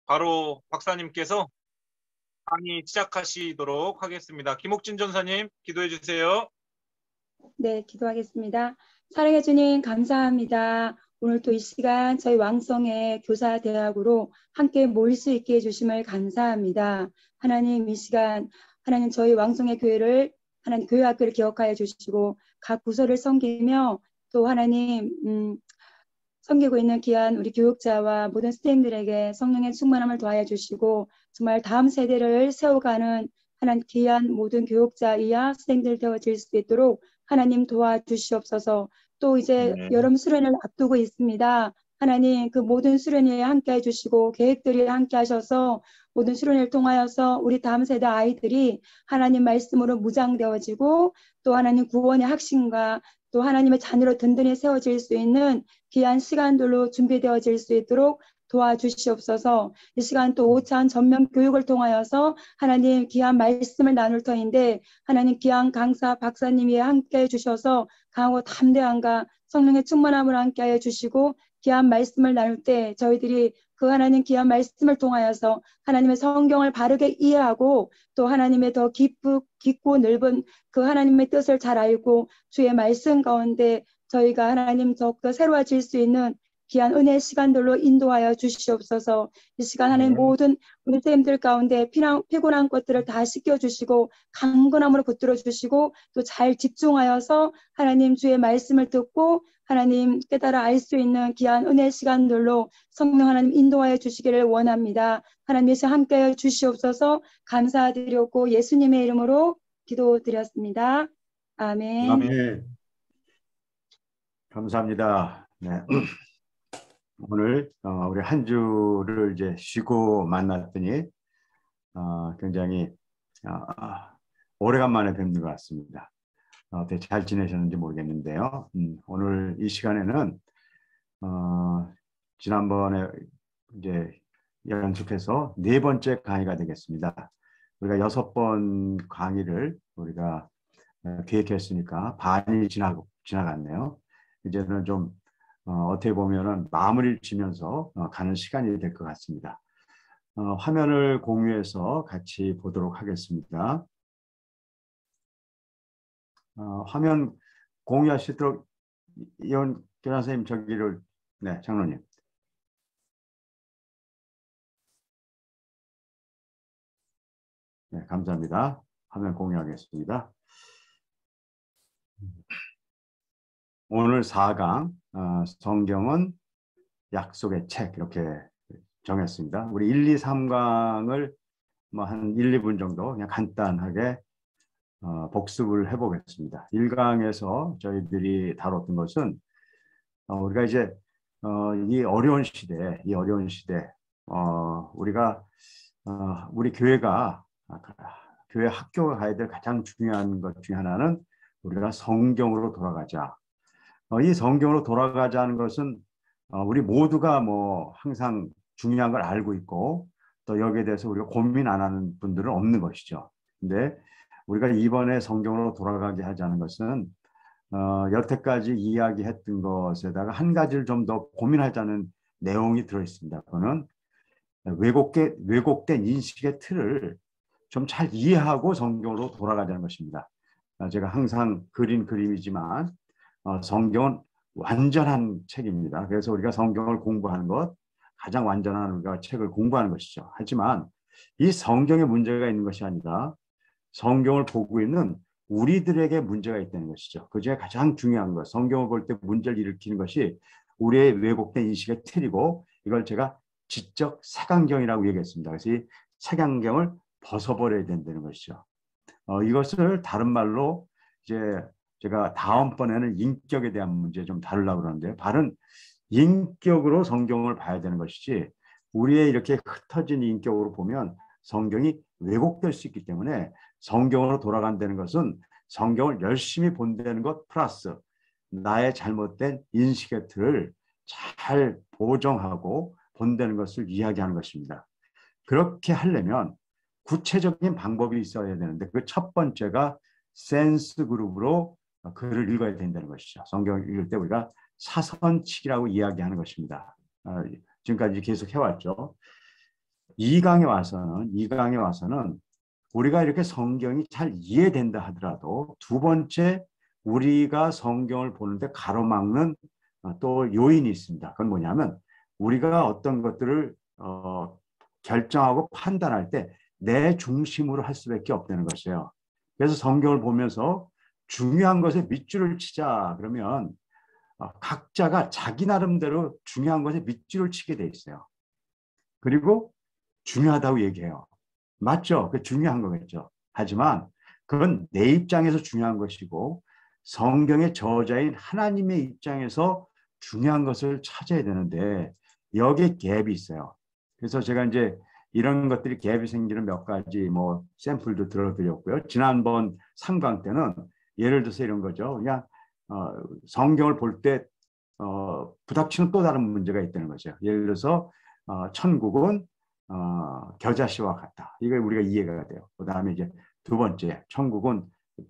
바로 박사님께서 강의 시작하시도록 하겠습니다. 김옥진 전사님, 기도해 주세요. 네, 기도하겠습니다. 사랑해 주님 감사합니다. 오늘 또 이 시간 저희 왕성의 교사대학으로 함께 모일 수 있게 해주심을 감사합니다. 하나님 이 시간 하나님 저희 왕성의 교회를 하나님 교회학교를 기억하여 주시고 각 부서를 섬기며 또 하나님 섬기고 있는 귀한 우리 교육자와 모든 스태프들에게 성령의 충만함을 더하여 주시고 정말 다음 세대를 세워가는 하나님 귀한 모든 교육자 이하 스태프들 되어질 수 있도록 하나님 도와주시옵소서. 또 이제 여름 수련을 앞두고 있습니다. 하나님 그 모든 수련회에 함께 해주시고 계획들이 함께 하셔서 모든 수련회를 통하여서 우리 다음 세대 아이들이 하나님 말씀으로 무장되어지고 또 하나님 구원의 확신과 또 하나님의 자녀로 든든히 세워질 수 있는 귀한 시간들로 준비되어질 수 있도록 도와주시옵소서. 이 시간 또 5차 전면 교육을 통하여서 하나님 귀한 말씀을 나눌 터인데 하나님 귀한 강사 박사님이 함께 해주셔서 강하고 담대함과 성령의 충만함을 함께 해 주시고 귀한 말씀을 나눌 때 저희들이 그 하나님 귀한 말씀을 통하여서 하나님의 성경을 바르게 이해하고 또 하나님의 더 깊고 넓은 그 하나님의 뜻을 잘 알고 주의 말씀 가운데 저희가 하나님 더욱더 새로워질 수 있는 귀한 은혜의 시간들로 인도하여 주시옵소서. 이 시간 하나님 모든 우리 선생님들 가운데 피곤한 것들을 다 씻겨주시고 강건함으로 붙들어 주시고 또 잘 집중하여서 하나님 주의 말씀을 듣고 하나님 깨달아 알 수 있는 귀한 은혜의 시간들로 성령 하나님 인도하여 주시기를 원합니다. 하나님 예수 함께하여 주시옵소서. 감사드렸고 예수님의 이름으로 기도드렸습니다. 아멘. 아멘. 감사합니다. 네. 오늘 우리 한 주를 이제 쉬고 만났더니 굉장히 오래간만에 뵙는 것 같습니다. 어떻게 잘 지내셨는지 모르겠는데요. 오늘 이 시간에는 지난번에 이제 연속해서 4번째 강의가 되겠습니다. 우리가 6번 강의를 우리가 계획했으니까 반이 지나갔네요. 이제는 좀 어떻게 보면은 마무리를 지면서 가는 시간이 될 것 같습니다. 화면을 공유해서 같이 보도록 하겠습니다. 화면 공유하시도록 이원 교장 선생님 저기를 네 장로님. 네 감사합니다. 화면 공유하겠습니다. 오늘 4강 성경은 약속의 책 이렇게 정했습니다. 우리 1, 2, 3강을 뭐 한 1, 2분 정도 그냥 간단하게 복습을 해보겠습니다. 1강에서 저희들이 다뤘던 것은 우리가 이제 이 어려운 시대 우리가 우리 교회가 교회 학교가 가야 될 가장 중요한 것 중에 하나는 우리가 성경으로 돌아가자. 이 성경으로 돌아가자는 것은 우리 모두가 뭐 항상 중요한 걸 알고 있고 또 여기에 대해서 우리가 고민 안 하는 분들은 없는 것이죠. 근데 우리가 이번에 성경으로 돌아가게 하자는 것은 여태까지 이야기했던 것에다가 한 가지를 좀 더 고민하자는 내용이 들어있습니다. 그거는 왜곡된 인식의 틀을 좀 잘 이해하고 성경으로 돌아가자는 것입니다. 제가 항상 그린 그림이지만 성경은 완전한 책입니다. 그래서 우리가 성경을 공부하는 것, 가장 완전한 우리가 책을 공부하는 것이죠. 하지만 이 성경에 문제가 있는 것이 아니라 성경을 보고 있는 우리들에게 문제가 있다는 것이죠. 그중에 가장 중요한 것, 성경을 볼 때 문제를 일으키는 것이 우리의 왜곡된 인식의 틀이고 이걸 제가 지적 색안경이라고 얘기했습니다. 그래서 이 색안경을 벗어버려야 된다는 것이죠. 이것을 다른 말로 이제 제가 다음번에는 인격에 대한 문제 좀 다루려고 그러는데요. 바른 인격으로 성경을 봐야 되는 것이지 우리의 이렇게 흩어진 인격으로 보면 성경이 왜곡될 수 있기 때문에 성경으로 돌아간다는 것은 성경을 열심히 본다는 것 플러스 나의 잘못된 인식의 틀을 잘 보정하고 본다는 것을 이야기하는 것입니다. 그렇게 하려면 구체적인 방법이 있어야 되는데 그 첫 번째가 센스 그룹으로 글을 읽어야 된다는 것이죠. 성경을 읽을 때 우리가 사선칙이라고 이야기하는 것입니다. 지금까지 계속 해왔죠. 이 강에 와서는 우리가 이렇게 성경이 잘 이해된다 하더라도 두 번째 우리가 성경을 보는데 가로막는 또 요인이 있습니다. 그건 뭐냐면 우리가 어떤 것들을 결정하고 판단할 때 내 중심으로 할 수밖에 없다는 것이에요. 그래서 성경을 보면서 중요한 것에 밑줄을 치자 그러면 각자가 자기 나름대로 중요한 것에 밑줄을 치게 돼 있어요. 그리고 중요하다고 얘기해요. 맞죠? 그 중요한 거겠죠. 하지만 그건 내 입장에서 중요한 것이고 성경의 저자인 하나님의 입장에서 중요한 것을 찾아야 되는데 여기에 갭이 있어요. 그래서 제가 이제 이런 것들이 갭이 생기는 몇 가지 뭐 샘플도 들어드렸고요. 지난번 3강 때는 예를 들어서 이런 거죠. 그냥 성경을 볼 때 부닥치는 또 다른 문제가 있다는 거죠. 예를 들어서 천국은 겨자씨와 같다. 이걸 우리가 이해가 돼요. 그 다음에 이제 두 번째, 천국은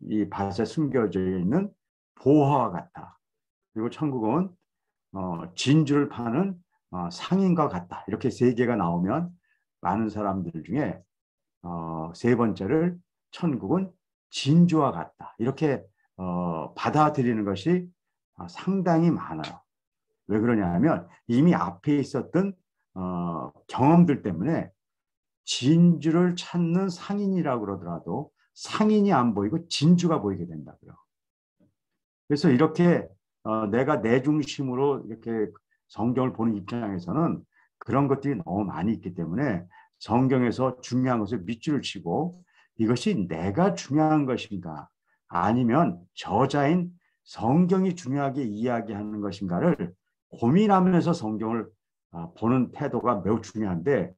이 밭에 숨겨져 있는 보화와 같다. 그리고 천국은 진주를 파는 상인과 같다. 이렇게 세 개가 나오면 많은 사람들 중에 세 번째를 천국은 진주와 같다. 이렇게 받아들이는 것이 상당히 많아요. 왜 그러냐면 이미 앞에 있었던 경험들 때문에 진주를 찾는 상인이라고 그러더라도 상인이 안 보이고 진주가 보이게 된다고요. 그래서 이렇게 내가 내 중심으로 이렇게 성경을 보는 입장에서는 그런 것들이 너무 많이 있기 때문에 성경에서 중요한 것을 밑줄을 치고 이것이 내가 중요한 것인가 아니면 저자인 성경이 중요하게 이야기하는 것인가를 고민하면서 성경을 보는 태도가 매우 중요한데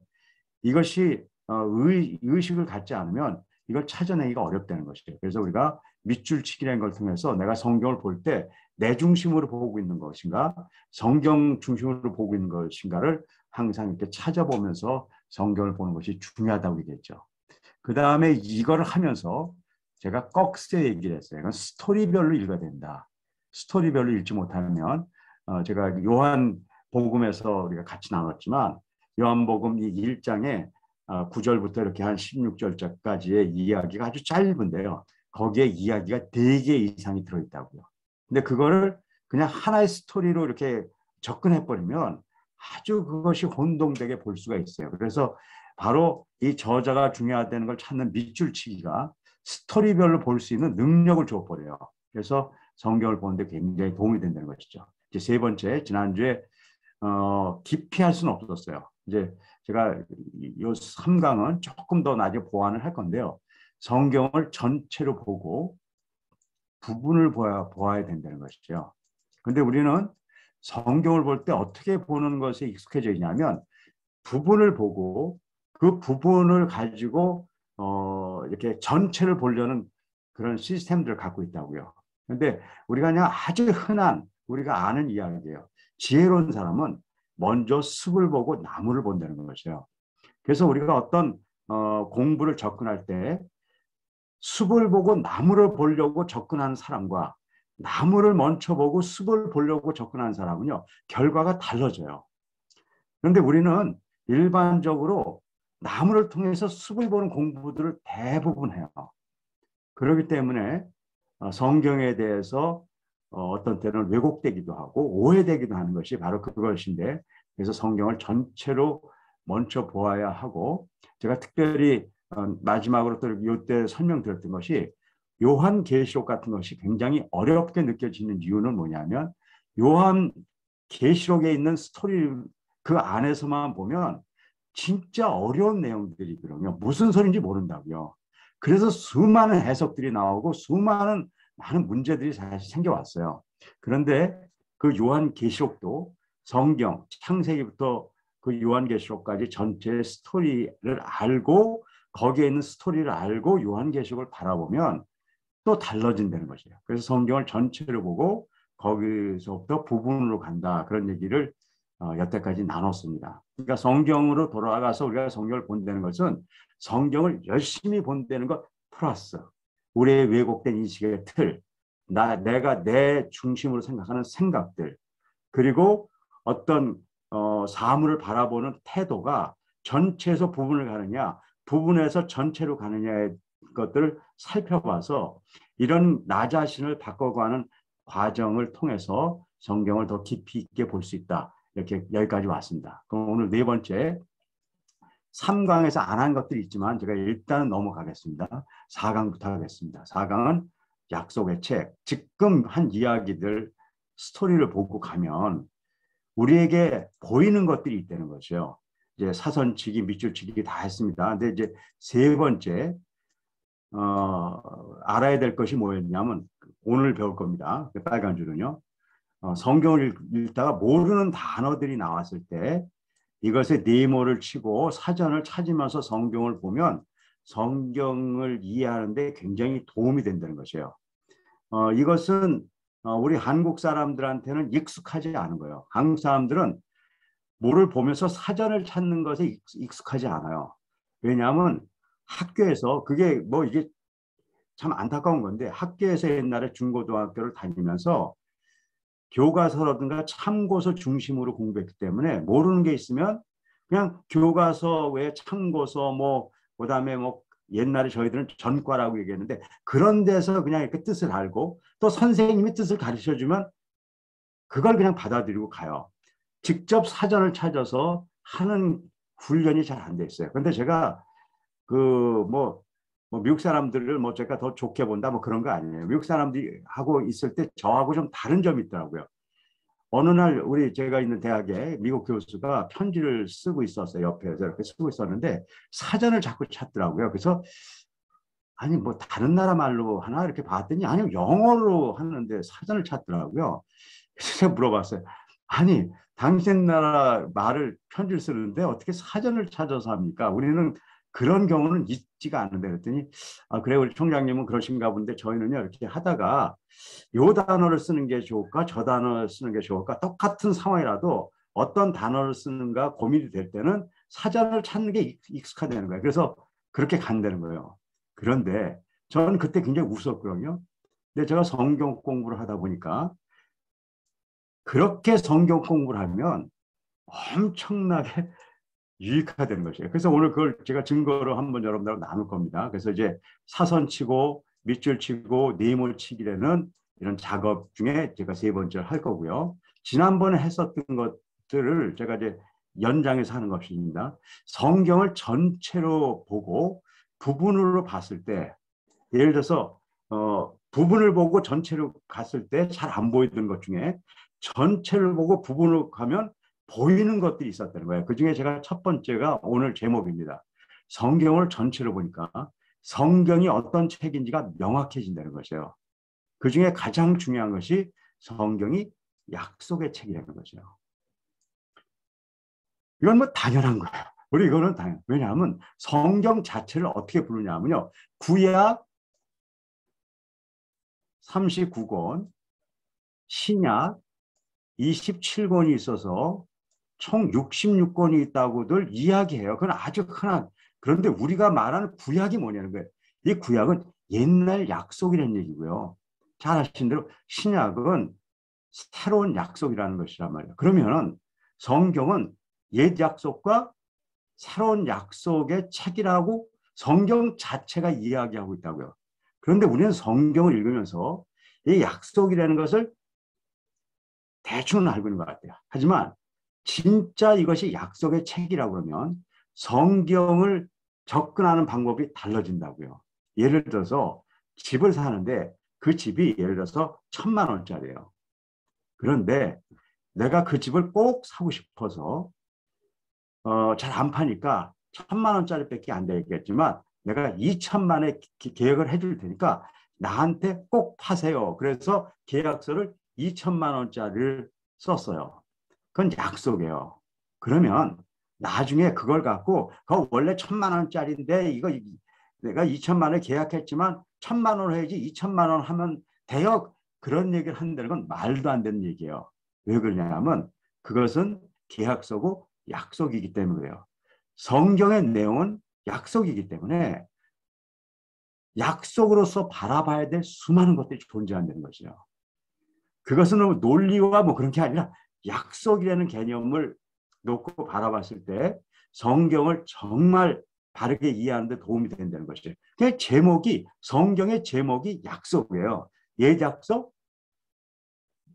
이것이 의식을 갖지 않으면 이걸 찾아내기가 어렵다는 것이에요. 그래서 우리가 밑줄치기라는 걸 통해서 내가 성경을 볼 때 내 중심으로 보고 있는 것인가 성경 중심으로 보고 있는 것인가를 항상 이렇게 찾아보면서 성경을 보는 것이 중요하다고 얘기했죠. 그 다음에 이걸 하면서 제가 꺽쇠 얘기를 했어요. 이건 스토리별로 읽어야 된다. 스토리별로 읽지 못하면 제가 요한 복음에서 우리가 같이 나눴지만 요한복음 이 1장에 9절부터 이렇게 한 16절까지의 이야기가 아주 짧은데요. 거기에 이야기가 4개 이상이 들어있다고요. 근데 그거를 그냥 하나의 스토리로 이렇게 접근해버리면 아주 그것이 혼동되게 볼 수가 있어요. 그래서 바로 이 저자가 중요하다는 걸 찾는 밑줄치기가 스토리별로 볼 수 있는 능력을 줘버려요. 그래서 성경을 보는데 굉장히 도움이 된다는 것이죠. 이제 세 번째, 지난주에 깊이 할 수는 없었어요. 이제 제가 요 3강은 조금 더 나중에 보완을 할 건데요. 성경을 전체로 보고 부분을 보아야 된다는 것이죠. 근데 우리는 성경을 볼 때 어떻게 보는 것에 익숙해져 있냐면 부분을 보고 그 부분을 가지고 이렇게 전체를 보려는 그런 시스템들을 갖고 있다고요. 근데 우리가 그냥 아주 흔한 우리가 아는 이야기예요. 지혜로운 사람은 먼저 숲을 보고 나무를 본다는 것이에요. 그래서 우리가 어떤 공부를 접근할 때 숲을 보고 나무를 보려고 접근하는 사람과 나무를 먼저 보고 숲을 보려고 접근하는 사람은요. 결과가 달라져요. 그런데 우리는 일반적으로 나무를 통해서 숲을 보는 공부들을 대부분 해요. 그렇기 때문에 성경에 대해서 어떤 때는 왜곡되기도 하고 오해되기도 하는 것이 바로 그것인데 그래서 성경을 전체로 먼저 보아야 하고 제가 특별히 마지막으로 또 이때 설명드렸던 것이 요한계시록 같은 것이 굉장히 어렵게 느껴지는 이유는 뭐냐면 요한계시록에 있는 스토리 그 안에서만 보면 진짜 어려운 내용들이거든요. 무슨 소리인지 모른다고요. 그래서 수많은 해석들이 나오고 많은 문제들이 사실 생겨왔어요. 그런데 그 요한계시록도 성경 창세기부터 그 요한계시록까지 전체 스토리를 알고 거기에 있는 스토리를 알고 요한계시록을 바라보면 또 달라진다는 것이에요. 그래서 성경을 전체를 보고 거기서부터 부분으로 간다. 그런 얘기를 여태까지 나눴습니다. 그러니까 성경으로 돌아가서 우리가 성경을 본다는 것은 성경을 열심히 본다는 것 플러스 우리의 왜곡된 인식의 틀, 내가 내 중심으로 생각하는 생각들, 그리고 어떤 사물을 바라보는 태도가 전체에서 부분을 가느냐, 부분에서 전체로 가느냐의 것들을 살펴봐서 이런 나 자신을 바꿔가는 과정을 통해서 성경을 더 깊이 있게 볼 수 있다. 이렇게 여기까지 왔습니다. 그럼 오늘 네 번째 3강에서 안 한 것들이 있지만 제가 일단 넘어가겠습니다. 4강부터 하겠습니다. 4강은 약속의 책. 지금 한 이야기들 스토리를 보고 가면 우리에게 보이는 것들이 있다는 거죠. 이제 사선치기, 밑줄치기 다 했습니다. 근데 이제 세 번째 알아야 될 것이 뭐였냐면 오늘 배울 겁니다. 그 빨간 줄은요. 성경을 읽다가 모르는 단어들이 나왔을 때 이것에 네모를 치고 사전을 찾으면서 성경을 보면 성경을 이해하는데 굉장히 도움이 된다는 것이에요. 이것은 우리 한국 사람들한테는 익숙하지 않은 거예요. 한국 사람들은 뭐를 보면서 사전을 찾는 것에 익숙하지 않아요. 왜냐하면 학교에서 그게 뭐 이게 참 안타까운 건데 학교에서 옛날에 중고등학교를 다니면서 교과서라든가 참고서 중심으로 공부했기 때문에 모르는 게 있으면 그냥 교과서 외에 참고서 뭐 그다음에 뭐 옛날에 저희들은 전과라고 얘기했는데 그런 데서 그냥 이렇게 뜻을 알고 또 선생님이 뜻을 가르쳐주면 그걸 그냥 받아들이고 가요. 직접 사전을 찾아서 하는 훈련이 잘 안 돼 있어요. 그런데 제가 뭐 미국 사람들을 뭐 제가 더 좋게 본다 뭐 그런 거 아니에요. 미국 사람들이 하고 있을 때 저하고 좀 다른 점이 있더라고요. 어느 날 제가 있는 대학에 미국 교수가 편지를 쓰고 있었어요. 옆에서 이렇게 쓰고 있었는데 사전을 자꾸 찾더라고요. 그래서 아니 뭐 다른 나라 말로 하나 이렇게 봤더니 아니 영어로 하는데 사전을 찾더라고요. 그래서 제가 물어봤어요. 아니 당신 나라 말을 편지를 쓰는데 어떻게 사전을 찾아서 합니까? 우리는 그런 경우는 있지가 않은데 그랬더니 그래 우리 총장님은 그러신가 본데 저희는요 이렇게 하다가 요 단어를 쓰는 게 좋을까 저 단어를 쓰는 게 좋을까 똑같은 상황이라도 어떤 단어를 쓰는가 고민이 될 때는 사전을 찾는 게 익숙하다는 거예요. 그래서 그렇게 간다는 거예요. 그런데 저는 그때 굉장히 웃었거든요. 근데 제가 성경 공부를 하다 보니까 그렇게 성경 공부를 하면 엄청나게 유익화되는 것이에요. 그래서 오늘 그걸 제가 증거로 한번 여러분들하고 나눌 겁니다. 그래서 이제 사선 치고 밑줄 치고 네모 치기라는 이런 작업 중에 제가 세 번째를 할 거고요. 지난번에 했었던 것들을 제가 이제 연장해서 하는 것입니다. 성경을 전체로 보고 부분으로 봤을 때 예를 들어서 부분을 보고 전체로 갔을 때 잘 안 보이던 것 중에 전체를 보고 부분으로 가면 보이는 것들이 있었다는 거예요. 그중에 제가 첫 번째가 오늘 제목입니다. 성경을 전체로 보니까 성경이 어떤 책인지가 명확해진다는 것이에요. 그중에 가장 중요한 것이 성경이 약속의 책이라는 거죠. 이건 뭐 당연한 거예요. 우리 이거는 당연. 왜냐하면 성경 자체를 어떻게 부르냐면요. 구약 39권, 신약 27권이 있어서 총 66권이 있다고들 이야기해요. 그건 아주 흔한. 그런데 우리가 말하는 구약이 뭐냐는 거예요. 이 구약은 옛날 약속이라는 얘기고요. 잘 아시는 대로 신약은 새로운 약속이라는 것이란 말이에요. 그러면 성경은 옛 약속과 새로운 약속의 책이라고 성경 자체가 이야기하고 있다고요. 그런데 우리는 성경을 읽으면서 이 약속이라는 것을 대충은 알고 있는 것 같아요. 하지만 진짜 이것이 약속의 책이라고 그러면 성경을 접근하는 방법이 달라진다고요. 예를 들어서 집을 사는데 그 집이 예를 들어서 1,000만 원짜리예요. 그런데 내가 그 집을 꼭 사고 싶어서 잘 안 파니까 1,000만 원짜리밖에 안 되겠지만 내가 2,000만에 계약을 해줄 테니까 나한테 꼭 파세요. 그래서 계약서를 2,000만 원짜리를 썼어요. 그건 약속이에요. 그러면 나중에 그걸 갖고 그거 원래 1,000만 원짜리인데 이거 내가 2,000만 원에 계약했지만 1,000만 원 해야지 2,000만 원 하면 돼요. 그런 얘기를 한다는 건 말도 안 되는 얘기예요. 왜 그러냐면 그것은 계약서고 약속이기 때문에 그래요. 성경의 내용은 약속이기 때문에 약속으로서 바라봐야 될 수많은 것들이 존재한다는 것이죠. 그것은 논리와 뭐 그런 게 아니라 약속이라는 개념을 놓고 바라봤을 때 성경을 정말 바르게 이해하는 데 도움이 된다는 것이에요. 그 제목이, 성경의 제목이 약속이에요. 옛약속,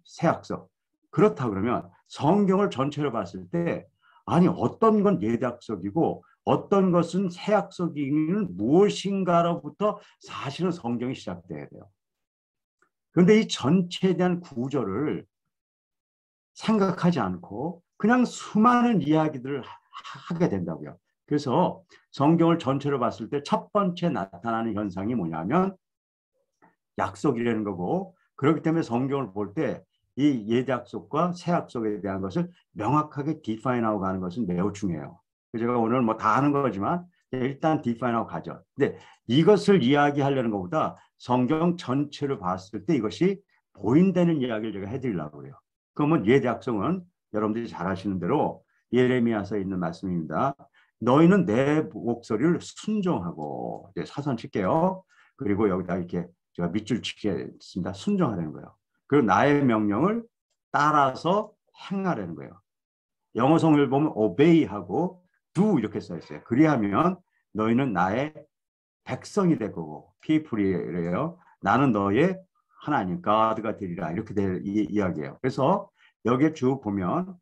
새약속. 그렇다 그러면 성경을 전체로 봤을 때 아니 어떤 건 옛약속이고 어떤 것은 새약속이는 무엇인가로부터 사실은 성경이 시작돼야 돼요. 그런데 이 전체에 대한 구조를 생각하지 않고 그냥 수많은 이야기들을 하게 된다고요. 그래서 성경을 전체로 봤을 때 첫 번째 나타나는 현상이 뭐냐면 약속이라는 거고, 그렇기 때문에 성경을 볼 때 이 옛약속과 새약속에 대한 것을 명확하게 디파인하고 가는 것은 매우 중요해요. 제가 오늘 뭐 다 하는 거지만 일단 디파인하고 가죠. 근데 이것을 이야기하려는 것보다 성경 전체를 봤을 때 이것이 보인다는 이야기를 제가 해드리려고 해요. 그러면 옛약속은 여러분들이 잘 아시는 대로 예레미야서에 있는 말씀입니다. 너희는 내 목소리를 순종하고, 이제 사선 칠게요. 그리고 여기다 이렇게 제가 밑줄 치겠습니다. 순종하라는 거예요. 그리고 나의 명령을 따라서 행하라는 거예요. 영어 성을 보면 obey하고 do 이렇게 써 있어요. 그리하면 너희는 나의 백성이 될 거고, people이래요. 나는 너의 하나님, God가 되리라. 이렇게 될 이야기예요. 그래서 여기에 쭉 보면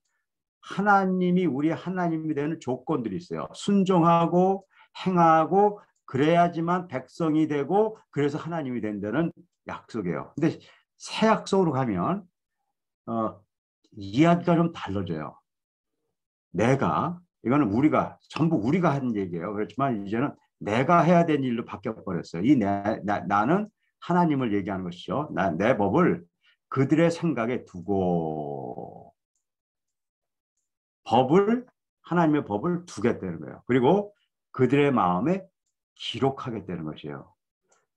하나님이 우리 하나님이 되는 조건들이 있어요. 순종하고 행하고 그래야지만 백성이 되고 그래서 하나님이 된다는 약속이에요. 근데 새 약속으로 가면 이야기가 좀 달라져요. 내가, 이거는 우리가 전부 우리가 하는 얘기예요. 그렇지만 이제는 내가 해야 되는 일로 바뀌어버렸어요. 나는 하나님을 얘기하는 것이죠. 내 법을 그들의 생각에 두고, 하나님의 법을 두겠다는 거예요. 그리고 그들의 마음에 기록하겠다는 것이에요.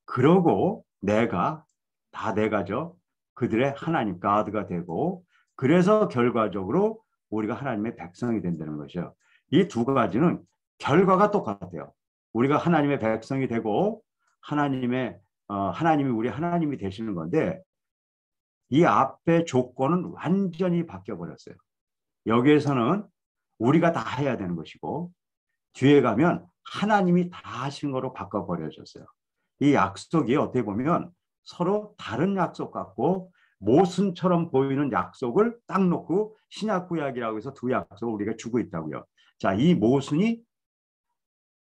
그러고 내가죠. 그들의 하나님, God가 되고, 그래서 결과적으로 우리가 하나님의 백성이 된다는 것이죠. 이 두 가지는 결과가 똑같아요. 우리가 하나님의 백성이 되고 하나님이 우리 하나님이 되시는 건데, 이 앞의 조건은 완전히 바뀌어 버렸어요. 여기에서는 우리가 다 해야 되는 것이고, 뒤에 가면 하나님이 다 하신 거로 바꿔버려졌어요. 이 약속이 어떻게 보면 서로 다른 약속 같고 모순처럼 보이는 약속을 딱 놓고 신약 구약이라고 해서 두 약속을 우리가 주고 있다고요. 자, 이 모순이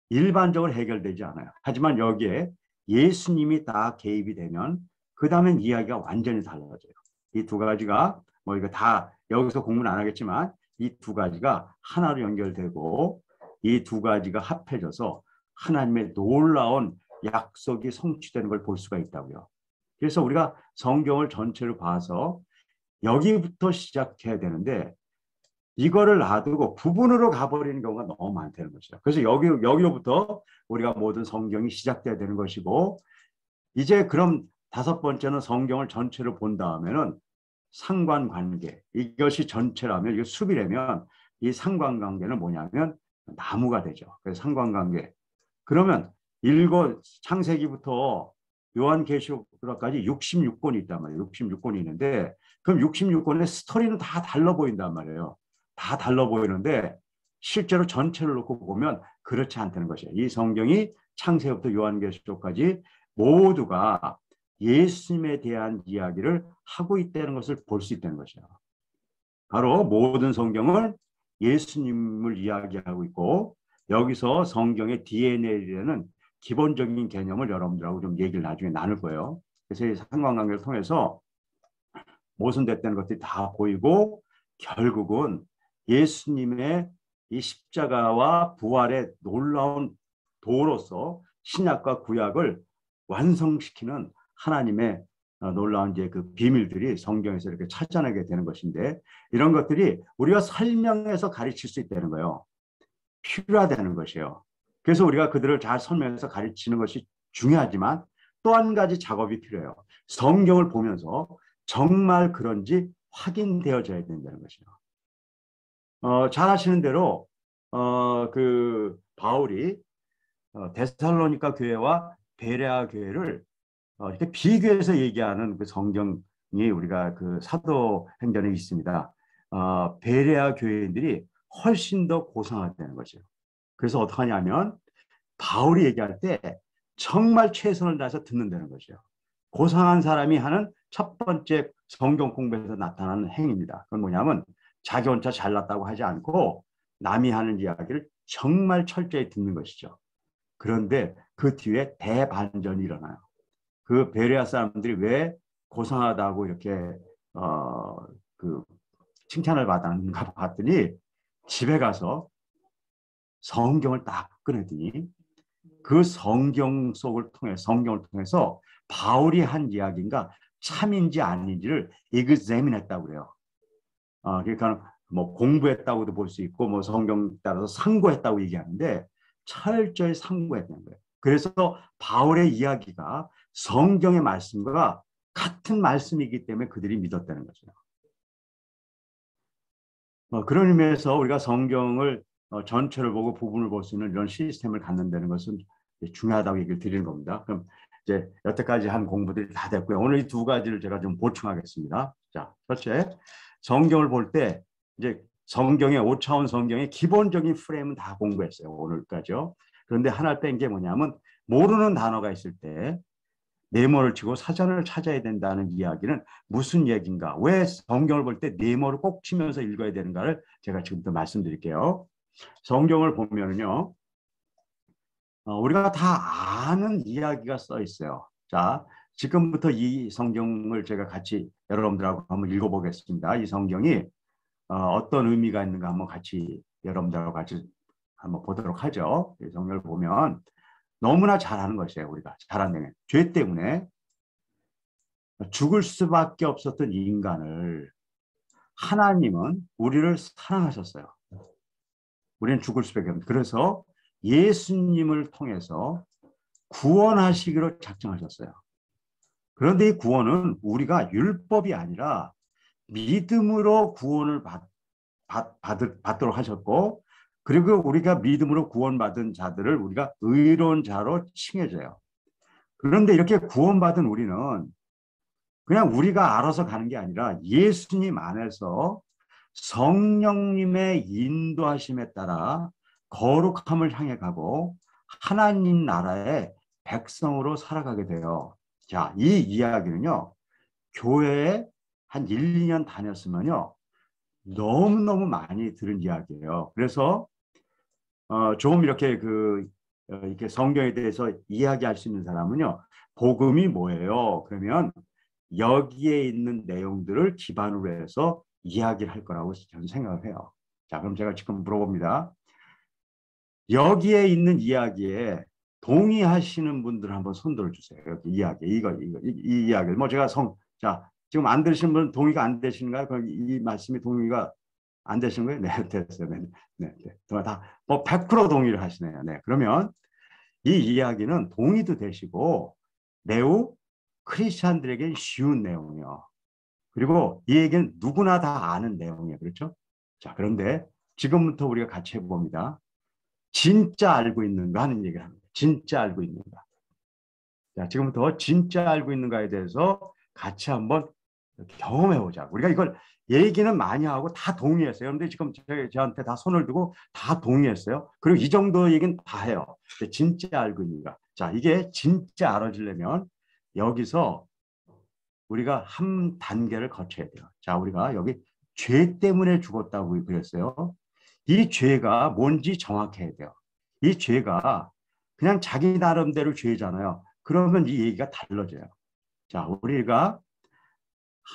일반적으로 해결되지 않아요. 하지만 여기에 예수님이 다 개입이 되면 그 다음엔 이야기가 완전히 달라져요. 이 두 가지가 뭐 이거 다 여기서 공부는 안 하겠지만 이 두 가지가 하나로 연결되고 이 두 가지가 합해져서 하나님의 놀라운 약속이 성취되는 걸 볼 수가 있다고요. 그래서 우리가 성경을 전체로 봐서 여기부터 시작해야 되는데 이거를 놔두고 부분으로 가버리는 경우가 너무 많다는 것이죠. 그래서 여기로부터 우리가 모든 성경이 시작돼야 되는 것이고, 이제 그럼 다섯 번째는 성경을 전체로 본 다음에는 상관관계. 이것이 전체라면, 이게 숲이라면 이 상관관계는 뭐냐면 나무가 되죠. 그래서 상관관계. 그러면 창세기부터 요한계시록까지 66권이 있단 말이에요. 66권이 있는데 그럼 66권의 스토리는 다 달라 보인단 말이에요. 다 달라 보이는데 실제로 전체를 놓고 보면 그렇지 않다는 것이에요. 이 성경이 창세기부터 요한계시록까지 모두가 예수님에 대한 이야기를 하고 있다는 것을 볼 수 있다는 것이에요. 바로 모든 성경을 예수님을 이야기하고 있고, 여기서 성경의 DNA라는 기본적인 개념을 여러분들하고 좀 얘기를 나중에 나눌 거예요. 그래서 이 상관관계를 통해서 모순됐다는 것들이 다 보이고, 결국은 예수님의 이 십자가와 부활의 놀라운 도로서 신약과 구약을 완성시키는 하나님의 놀라운 이제 그 비밀들이 성경에서 이렇게 찾아내게 되는 것인데, 이런 것들이 우리가 설명해서 가르칠 수 있다는 거예요. 필요하다는 것이에요. 그래서 우리가 그들을 잘 설명해서 가르치는 것이 중요하지만 또 한 가지 작업이 필요해요. 성경을 보면서 정말 그런지 확인되어져야 된다는 것이에요. 잘 아시는 대로 그 바울이 데살로니가 교회와 베레아 교회를 이렇게 비교해서 얘기하는 그 성경이 우리가 그 사도행전에 있습니다. 베레아 교회인들이 훨씬 더 고상하다는 거죠. 그래서 어떻게 하냐면 바울이 얘기할 때 정말 최선을 다해서 듣는다는 거죠. 고상한 사람이 하는 첫 번째 성경 공부에서 나타나는 행위입니다. 그건 뭐냐면 자기 혼자 잘났다고 하지 않고 남이 하는 이야기를 정말 철저히 듣는 것이죠. 그런데 그 뒤에 대반전이 일어나요. 그 베레아 사람들이 왜 고상하다고 이렇게 그 칭찬을 받았는가 봤더니 집에 가서 성경을 딱 꺼내더니 그 성경을 통해서 바울이 한 이야기인가 참인지 아닌지를 examine했다고 그래요. 그러니까 뭐 공부했다고도 볼 수 있고 뭐 성경 따라서 상고했다고 얘기하는데 철저히 상고했다는 거예요. 그래서 바울의 이야기가 성경의 말씀과 같은 말씀이기 때문에 그들이 믿었다는 거죠. 그런 의미에서 우리가 성경을 전체를 보고 부분을 볼 수 있는 이런 시스템을 갖는다는 것은 중요하다고 얘기를 드리는 겁니다. 그럼 이제 여태까지 한 공부들이 다 됐고요. 오늘 이 두 가지를 제가 좀 보충하겠습니다. 자, 첫째, 성경을 볼 때 이제 성경의 5차원 성경의 기본적인 프레임은 다 공부했어요. 오늘까지요. 그런데 하나 뺀 게 뭐냐면 모르는 단어가 있을 때 네모를 치고 사전을 찾아야 된다는 이야기는 무슨 얘기인가? 왜 성경을 볼 때 네모를 꼭 치면서 읽어야 되는가를 제가 지금부터 말씀드릴게요. 성경을 보면은요, 우리가 다 아는 이야기가 써 있어요. 자, 지금부터 이 성경을 제가 같이 여러분들하고 한번 읽어보겠습니다. 이 성경이 어떤 의미가 있는가 한번 같이 여러분들하고 같이 한번 보도록 하죠. 이 성경을 보면 너무나 잘하는 것이에요. 우리가 잘하는 게. 죄 때문에 죽을 수밖에 없었던 인간을 하나님은 우리를 사랑하셨어요. 우리는 죽을 수밖에 없는. 그래서 예수님을 통해서 구원하시기로 작정하셨어요. 그런데 이 구원은 우리가 율법이 아니라 믿음으로 구원을 받도록 하셨고, 그리고 우리가 믿음으로 구원받은 자들을 우리가 의로운 자로 칭해져요. 그런데 이렇게 구원받은 우리는 그냥 우리가 알아서 가는 게 아니라 예수님 안에서 성령님의 인도하심에 따라 거룩함을 향해 가고 하나님 나라의 백성으로 살아가게 돼요. 자, 이 이야기는요, 교회에 한 1, 2년 다녔으면요, 너무너무 많이 들은 이야기예요. 그래서 좀 이렇게 이렇게 성경에 대해서 이야기할 수 있는 사람은요, 복음이 뭐예요? 그러면 여기에 있는 내용들을 기반으로 해서 이야기를 할 거라고 저는 생각을 해요. 자, 그럼 제가 지금 물어봅니다. 여기에 있는 이야기에 동의하시는 분들 한번 손 들어주세요. 여기 이야기, 이 이야기를. 뭐 제가 자, 지금 안 들으시는 분은 동의가 안 되시는가요? 그럼 이 말씀이 동의가 안 되시는 거예요? 네, 됐어요. 네. 다, 뭐 100% 동의를 하시네요. 네. 그러면 이 이야기는 동의도 되시고 매우 크리스찬들에게 쉬운 내용이요. 그리고 이 얘기는 누구나 다 아는 내용이에요. 그렇죠? 자, 그런데 지금부터 우리가 같이 해봅니다. 진짜 알고 있는가 하는 얘기를 합니다. 진짜 알고 있는가. 자, 지금부터 진짜 알고 있는가에 대해서 같이 한번 경험해보자. 우리가 이걸 얘기는 많이 하고 다 동의했어요. 그런데 지금 저한테 다 손을 들고 다 동의했어요. 그리고 이 정도 얘기는 다 해요. 진짜 알고 있는가. 자, 이게 진짜 알아지려면 여기서 우리가 한 단계를 거쳐야 돼요. 자, 우리가 여기 죄 때문에 죽었다고 그랬어요. 이 죄가 뭔지 정확해야 돼요. 이 죄가 그냥 자기 나름대로 죄잖아요. 그러면 이 얘기가 달라져요. 자, 우리가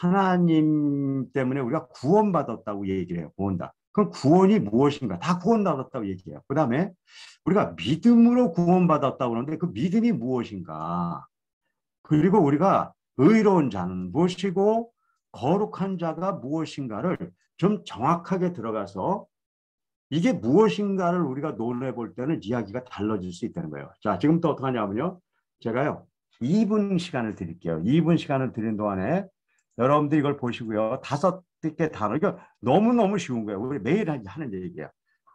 하나님 때문에 우리가 구원받았다고 얘기를 해요. 구원다. 그럼 구원이 무엇인가? 다 구원받았다고 얘기해요. 그 다음에 우리가 믿음으로 구원받았다고 하는데 그 믿음이 무엇인가? 그리고 우리가 의로운 자는 무엇이고 거룩한 자가 무엇인가를 좀 정확하게 들어가서 이게 무엇인가를 우리가 논해 볼 때는 이야기가 달라질 수 있다는 거예요. 자, 지금부터 어떻게 하냐면요. 제가요, 2분 시간을 드릴게요. 2분 시간을 드린 동안에 여러분들이 이걸 보시고요. 5개 단어. 이거 너무너무 쉬운 거예요. 우리 매일 하는 얘기예요.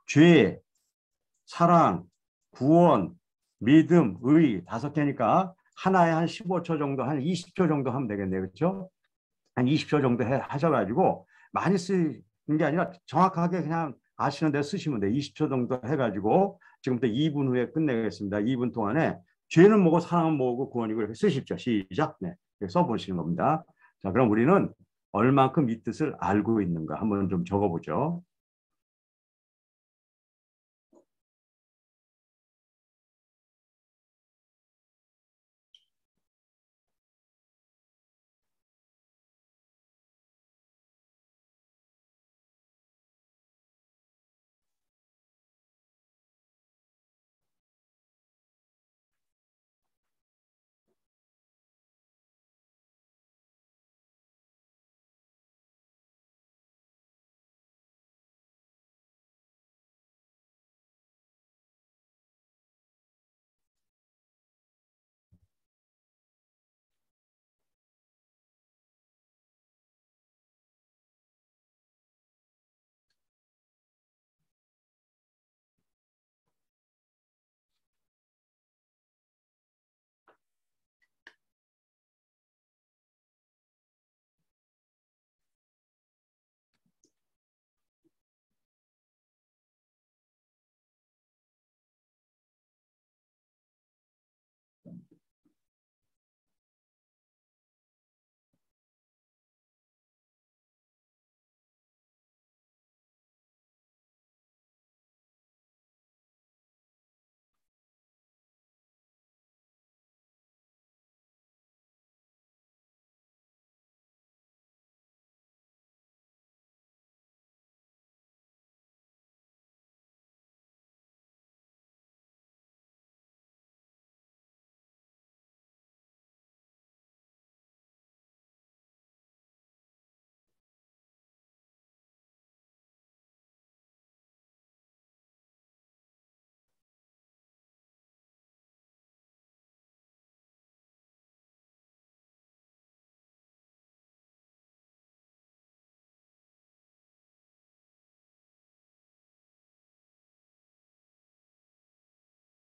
죄, 사랑, 구원, 믿음, 의 5개니까 하나에 한 15초 정도, 한 20초 정도 하면 되겠네요. 그렇죠? 한 20초 정도 하셔가지고 많이 쓰는 게 아니라 정확하게 그냥 아시는데 쓰시면 돼요. 20초 정도 해가지고 지금부터 2분 후에 끝내겠습니다. 2분 동안에 죄는 뭐고 사랑은 뭐고 구원이고 이렇게 쓰십시오. 시작. 네, 써보시는 겁니다. 자, 그럼 우리는 얼만큼 이 뜻을 알고 있는가 한번 좀 적어보죠.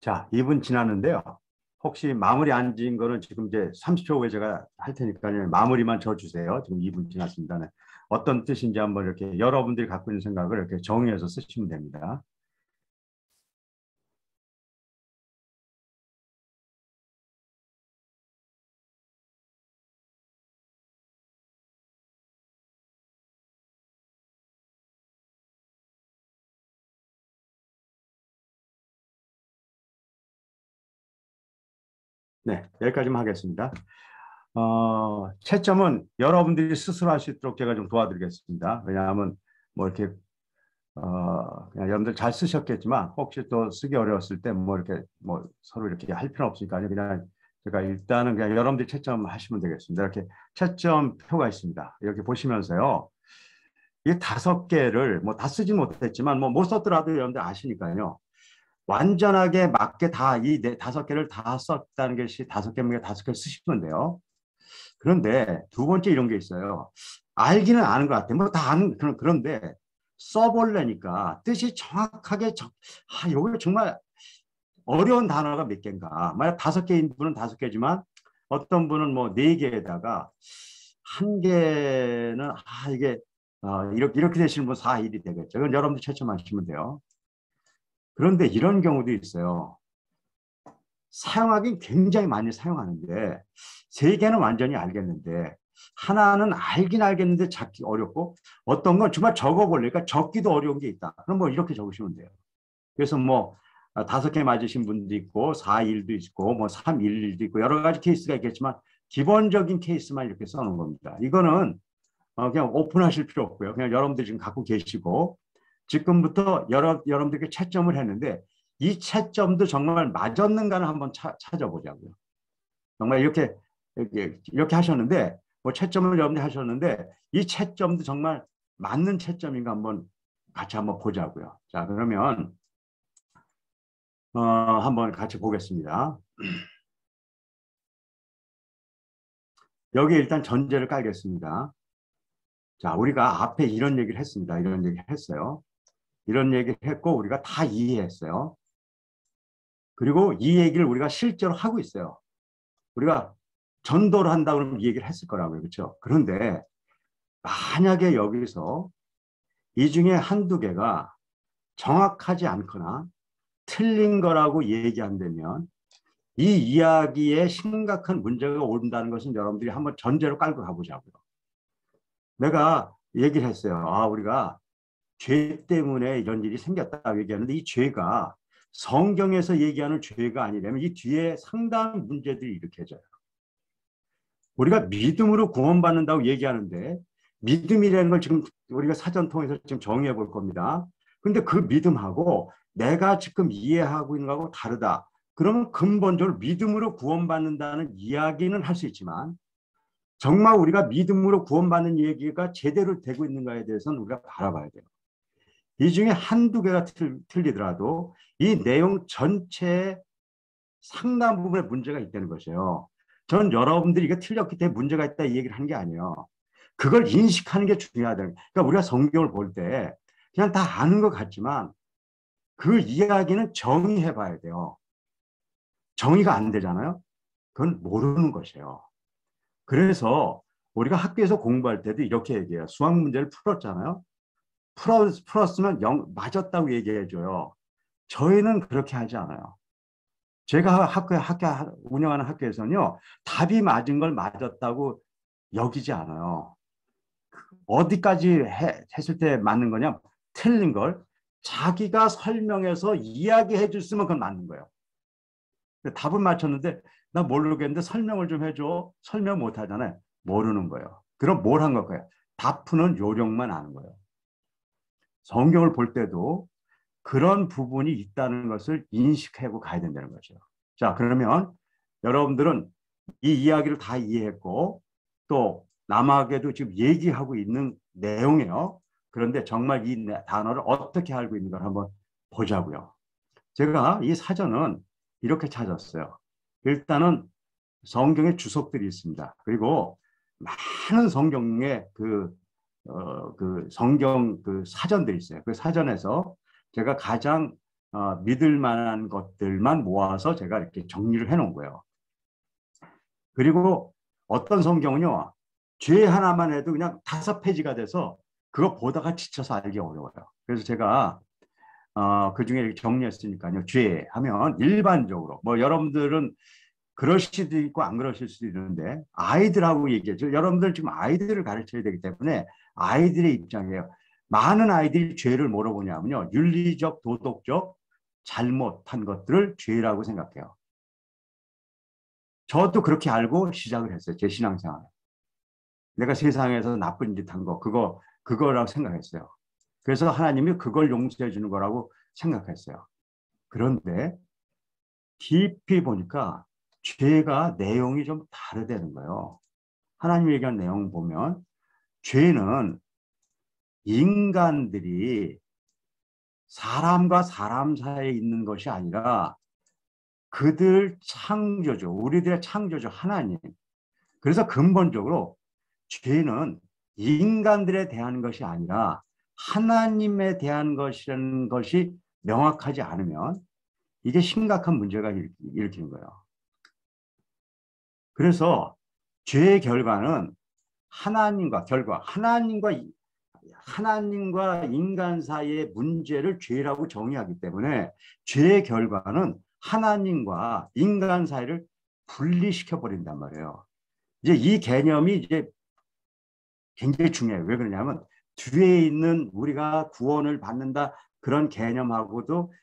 자, 2분 지났는데요. 혹시 마무리 안 지은 거는 지금 이제 30초 후에 제가 할 테니까요. 마무리만 져주세요. 지금 2분 지났습니다. 네. 어떤 뜻인지 한번 이렇게 여러분들이 갖고 있는 생각을 이렇게 정의해서 쓰시면 됩니다. 네, 여기까지만 하겠습니다. 채점은 여러분들이 스스로 할 수 있도록 제가 좀 도와드리겠습니다. 왜냐하면 뭐 이렇게 그냥 여러분들 잘 쓰셨겠지만 혹시 또 쓰기 어려웠을 때 뭐 이렇게 뭐 서로 이렇게 할 필요 없으니까 그냥 제가 일단은 그냥 여러분들이 채점하시면 되겠습니다. 이렇게 채점표가 있습니다. 이렇게 보시면서요. 이 5개를 뭐 다 쓰지 못했지만 뭐 못 썼더라도 여러분들 아시니까요. 완전하게 맞게 다 이 5개를 다 썼다는 것이 5개면 5개 쓰시면 돼요. 그런데 두 번째 이런 게 있어요. 알기는 아는 것 같아요. 뭐 다 아는 그런데 써보려니까 뜻이 정확하게 이거 정말 어려운 단어가 몇 개인가. 만약 5개인 분은 5개지만 어떤 분은 뭐 4개에다가 한 개는 이게 이렇게 되시는 분 4일이 되겠죠. 그건 여러분들 채점하시면 돼요. 그런데 이런 경우도 있어요. 사용하긴 굉장히 많이 사용하는데 3개는 완전히 알겠는데 하나는 알긴 알겠는데 찾기 어렵고 어떤 건 정말 적어보려니까 적기도 어려운 게 있다. 그럼 뭐 이렇게 적으시면 돼요. 그래서 뭐 5개 맞으신 분도 있고 4일도 있고 뭐 311도 있고 여러 가지 케이스가 있겠지만 기본적인 케이스만 이렇게 써놓은 겁니다. 이거는 그냥 오픈하실 필요 없고요. 그냥 여러분들 지금 갖고 계시고 지금부터 여러분들께 채점을 했는데 이 채점도 정말 맞았는가를 한번 찾아보자고요. 정말 이렇게 하셨는데 뭐 채점을 여러분들이 하셨는데 이 채점도 정말 맞는 채점인가 한번 같이 한번 보자고요. 자, 그러면 한번 같이 보겠습니다. 여기 일단 전제를 깔겠습니다. 자, 우리가 앞에 이런 얘기를 했습니다. 이런 얘기를 했어요. 이런 얘기를 했고 우리가 다 이해했어요. 그리고 이 얘기를 우리가 실제로 하고 있어요. 우리가 전도를 한다 그러면 이 얘기를 했을 거라고요. 그렇죠? 그런데 만약에 여기서 이 중에 한두 개가 정확하지 않거나 틀린 거라고 얘기한다면 이 이야기에 심각한 문제가 온다는 것은 여러분들이 한번 전제로 깔고 가보자고요. 내가 얘기를 했어요. 우리가 죄 때문에 이런 일이 생겼다고 얘기하는데 이 죄가 성경에서 얘기하는 죄가 아니라면 이 뒤에 상당한 문제들이 일으켜져요. 우리가 믿음으로 구원받는다고 얘기하는데 믿음이라는 걸 지금 우리가 사전 통해서 지금 정의해 볼 겁니다. 근데 그 믿음하고 내가 지금 이해하고 있는 거하고 다르다. 그러면 근본적으로 믿음으로 구원받는다는 이야기는 할 수 있지만 정말 우리가 믿음으로 구원받는 얘기가 제대로 되고 있는가에 대해서는 우리가 바라봐야 돼요. 이 중에 한두 개가 틀리더라도 이 내용 전체에 상당 부분에 문제가 있다는 것이에요. 전 여러분들이 이게 틀렸기 때문에 문제가 있다 이 얘기를 하는 게 아니에요. 그걸 인식하는 게 중요하다. 그러니까 우리가 성경을 볼 때 그냥 다 아는 것 같지만 그 이야기는 정의해 봐야 돼요. 정의가 안 되잖아요. 그건 모르는 것이에요. 그래서 우리가 학교에서 공부할 때도 이렇게 얘기해요. 수학 문제를 풀었잖아요. 풀었으면 맞았다고 얘기해줘요. 저희는 그렇게 하지 않아요. 제가 학교 운영하는 학교에서는요, 답이 맞은 걸 맞았다고 여기지 않아요. 어디까지 했을 때 맞는 거냐? 틀린 걸 자기가 설명해서 이야기해 줬으면 그건 맞는 거예요. 답은 맞췄는데 나 모르겠는데 설명을 좀 해줘. 설명 못 하잖아요. 모르는 거예요. 그럼 뭘 한 걸까요? 답 푸는 요령만 아는 거예요. 성경을 볼 때도 그런 부분이 있다는 것을 인식하고 가야 된다는 거죠. 자, 그러면 여러분들은 이 이야기를 다 이해했고 또 남에게도 지금 얘기하고 있는 내용이에요. 그런데 정말 이 단어를 어떻게 알고 있는 걸 한번 보자고요. 제가 이 사전은 이렇게 찾았어요. 일단은 성경의 주석들이 있습니다. 그리고 많은 성경의 그 성경 그 사전들이 있어요. 그 사전에서 제가 가장 믿을 만한 것들만 모아서 제가 이렇게 정리를 해놓은 거예요. 그리고 어떤 성경은요, 죄 하나만 해도 그냥 5페이지가 돼서 그거 보다가 지쳐서 알기 어려워요. 그래서 제가 그 중에 이렇게 정리했으니까요. 죄 하면 일반적으로 뭐 여러분들은 그럴 수도 있고 안 그러실 수도 있는데 아이들하고 얘기하죠. 여러분들 지금 아이들을 가르쳐야 되기 때문에 아이들의 입장이에요. 많은 아이들이 죄를 뭐라고 보냐면요. 윤리적, 도덕적 잘못한 것들을 죄라고 생각해요. 저도 그렇게 알고 시작을 했어요. 제 신앙생활. 내가 세상에서 나쁜 짓 한 거, 그거라고 생각했어요. 그래서 하나님이 그걸 용서해 주는 거라고 생각했어요. 그런데 깊이 보니까 죄가 내용이 좀 다르다는 거예요. 하나님 얘기한 내용 보면 죄는 인간들이 사람과 사람 사이에 있는 것이 아니라 그들 창조주, 우리들의 창조주 하나님. 그래서 근본적으로 죄는 인간들에 대한 것이 아니라 하나님에 대한 것이라는 것이 명확하지 않으면 이게 심각한 문제가 일으키는 거예요. 그래서 죄의 결과는 하나님과 인간 사이의 문제를 죄라고 정의하기 때문에 죄의 결과는 하나님과 인간 사이를 분리시켜 버린단 말이에요. 이제 이 개념이 이제 굉장히 중요해요. 왜 그러냐면 뒤에 있는 우리가 구원을 받는다 그런 개념하고도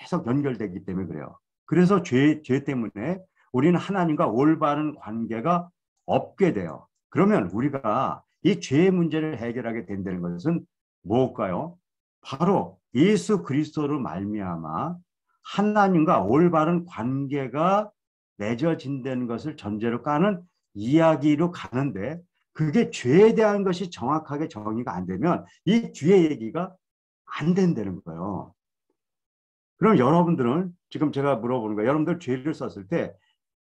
계속 연결되기 때문에 그래요. 그래서 죄 때문에 우리는 하나님과 올바른 관계가 없게 돼요. 그러면 우리가 이 죄의 문제를 해결하게 된다는 것은 뭘까요? 바로 예수 그리스도로 말미암아 하나님과 올바른 관계가 맺어진다는 것을 전제로 까는 이야기로 가는데 그게 죄에 대한 것이 정확하게 정의가 안 되면 이 뒤에 얘기가 안 된다는 거예요. 그럼 여러분들은 지금 제가 물어보는 거예요. 여러분들 죄를 썼을 때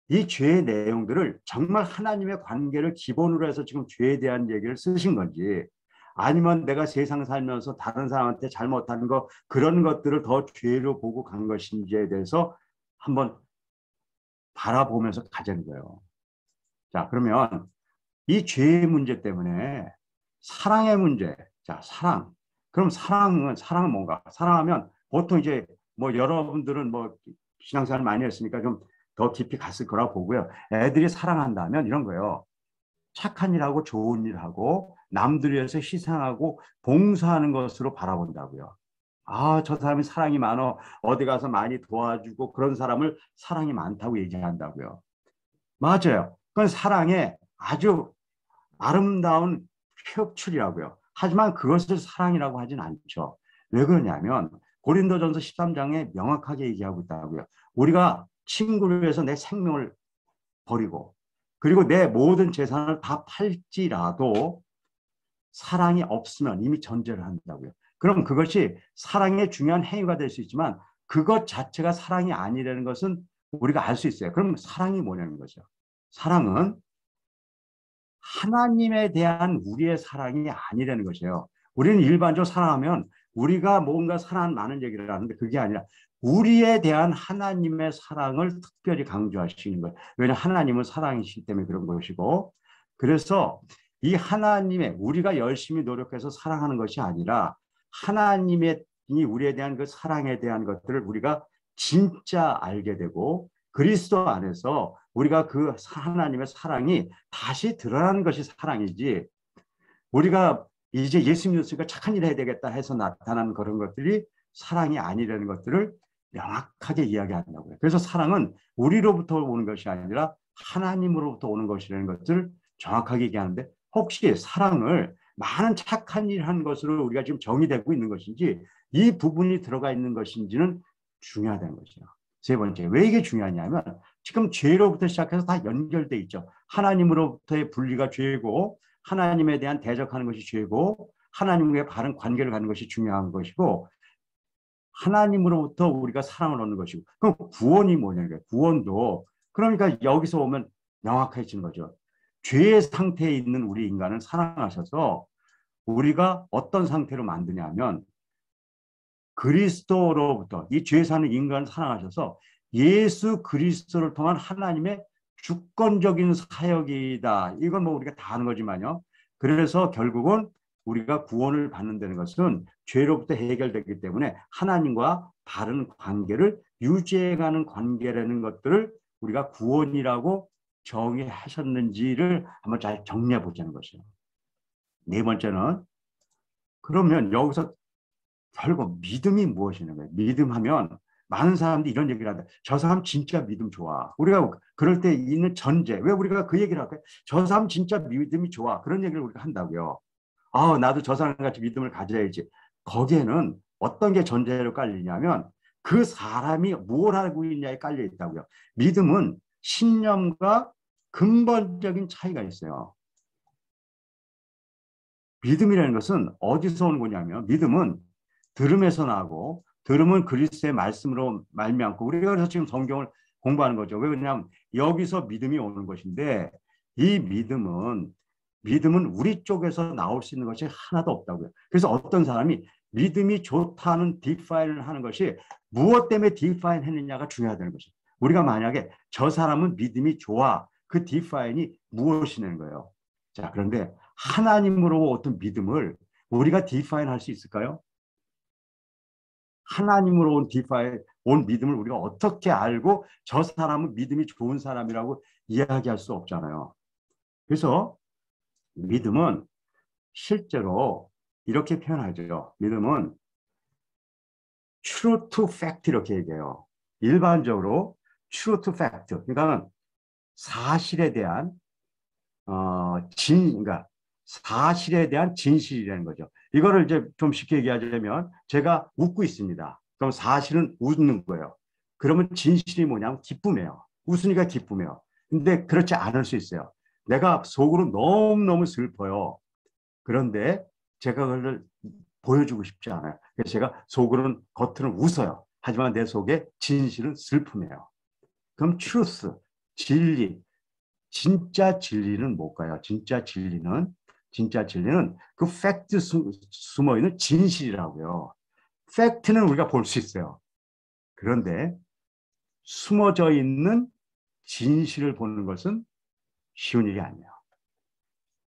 이 죄의 내용들을 정말 하나님의 관계를 기본으로 해서 지금 죄에 대한 얘기를 쓰신 건지 아니면 내가 세상 살면서 다른 사람한테 잘못하는 거 그런 것들을 더 죄로 보고 간 것인지에 대해서 한번 바라보면서 가자는 거예요. 자, 그러면 이 죄의 문제 때문에 사랑의 문제, 자, 사랑. 그럼 사랑은 뭔가? 사랑하면 보통 이제 뭐 여러분들은 뭐 신앙생활 많이 했으니까 좀 더 깊이 갔을 거라고 보고요. 애들이 사랑한다면 이런 거예요. 착한 일하고 좋은 일하고 남들 위해서 희생하고 봉사하는 것으로 바라본다고요. 아, 저 사람이 사랑이 많어. 어디 가서 많이 도와주고 그런 사람을 사랑이 많다고 얘기한다고요. 맞아요. 그건 사랑의 아주 아름다운 표출이라고요. 하지만 그것을 사랑이라고 하진 않죠. 왜 그러냐면 고린도전서 13장에 명확하게 얘기하고 있다고요. 우리가 친구를 위해서 내 생명을 버리고 그리고 내 모든 재산을 다 팔지라도 사랑이 없으면 이미 전제를 한다고요. 그럼 그것이 사랑의 중요한 행위가 될 수 있지만 그것 자체가 사랑이 아니라는 것은 우리가 알 수 있어요. 그럼 사랑이 뭐냐는 거죠. 사랑은 하나님에 대한 우리의 사랑이 아니라는 것이에요. 우리는 일반적으로 사랑하면 우리가 뭔가 사랑 많은 얘기를 하는데 그게 아니라 우리에 대한 하나님의 사랑을 특별히 강조하시는 거예요. 왜냐하면 하나님은 사랑이시기 때문에 그런 것이고 그래서 이 하나님의 우리가 열심히 노력해서 사랑하는 것이 아니라 하나님의 우리에 대한 그 사랑에 대한 것들을 우리가 진짜 알게 되고 그리스도 안에서 우리가 그 하나님의 사랑이 다시 드러나는 것이 사랑이지 우리가 이제 예수 믿으니까 착한 일 해야 되겠다 해서 나타나는 그런 것들이 사랑이 아니라는 것들을 명확하게 이야기한다고요. 그래서 사랑은 우리로부터 오는 것이 아니라 하나님으로부터 오는 것이라는 것을 정확하게 얘기하는데 혹시 사랑을 많은 착한 일을 한 것으로 우리가 지금 정의되고 있는 것인지 이 부분이 들어가 있는 것인지는 중요하다는 것이죠. 세 번째, 왜 이게 중요하냐면 지금 죄로부터 시작해서 다 연결돼 있죠. 하나님으로부터의 분리가 죄고 하나님에 대한 대적하는 것이 죄고 하나님과의 바른 관계를 갖는 것이 중요한 것이고 하나님으로부터 우리가 사랑을 얻는 것이고 그럼 구원이 뭐냐는 거예요. 구원도 그러니까 여기서 오면 명확해지는 거죠. 죄의 상태에 있는 우리 인간을 사랑하셔서 우리가 어떤 상태로 만드냐면 그리스도로부터 이 죄 사는 인간을 사랑하셔서 예수 그리스도를 통한 하나님의 주권적인 사역이다. 이건 뭐 우리가 다 아는 거지만요. 그래서 결국은 우리가 구원을 받는다는 것은 죄로부터 해결되기 때문에 하나님과 바른 관계를 유지해가는 관계라는 것들을 우리가 구원이라고 정의하셨는지를 한번 잘 정리해 보자는 것이에요. 네 번째는 그러면 여기서 결국 믿음이 무엇이냐 거예요. 믿음하면 많은 사람들이 이런 얘기를 한다. 저 사람 진짜 믿음 좋아. 우리가 그럴 때 있는 전제. 왜 우리가 그 얘기를 할까요? 저 사람 진짜 믿음이 좋아. 그런 얘기를 우리가 한다고요. 아, 나도 저 사람 같이 믿음을 가져야지. 거기에는 어떤 게 전제로 깔리냐면 그 사람이 뭘 알고 있냐에 깔려 있다고요. 믿음은 신념과 근본적인 차이가 있어요. 믿음이라는 것은 어디서 오는 거냐면 믿음은 들음에서 나고 들음은 그리스도의 말씀으로 말미암고 우리가 그래서 지금 성경을 공부하는 거죠. 왜 그러냐면 여기서 믿음이 오는 것인데 이 믿음은 우리 쪽에서 나올 수 있는 것이 하나도 없다고요. 그래서 어떤 사람이 믿음이 좋다는 디파인을 하는 것이 무엇 때문에 디파인 했느냐가 중요하다는 것이죠. 우리가 만약에 저 사람은 믿음이 좋아 그 디파인이 무엇이냐는 거예요. 자, 그런데 하나님으로 어떤 믿음을 우리가 디파인 할 수 있을까요? 하나님으로 온 믿음을 우리가 어떻게 알고 저 사람은 믿음이 좋은 사람이라고 이야기할 수 없잖아요. 그래서 믿음은 실제로 이렇게 표현하죠. 믿음은 true to fact 이렇게 얘기해요. 일반적으로 true to fact. 그러니까 사실에 대한 그러니까 사실에 대한 진실이라는 거죠. 이거를 이제 좀 쉽게 얘기하자면 제가 웃고 있습니다. 그럼 사실은 웃는 거예요. 그러면 진실이 뭐냐면 기쁨이에요. 웃으니까 기쁨이에요. 근데 그렇지 않을 수 있어요. 내가 속으로 너무너무 슬퍼요. 그런데 제가 그걸 보여주고 싶지 않아요. 그래서 제가 속으로는 겉으로는 웃어요. 하지만 내 속에 진실은 슬픔이에요. 그럼 truth, 진리, 진짜 진리는 뭘까요? 진짜 진리는 그 팩트 숨어 있는 진실이라고요. 팩트는 우리가 볼 수 있어요. 그런데 숨어져 있는 진실을 보는 것은 쉬운 일이 아니에요.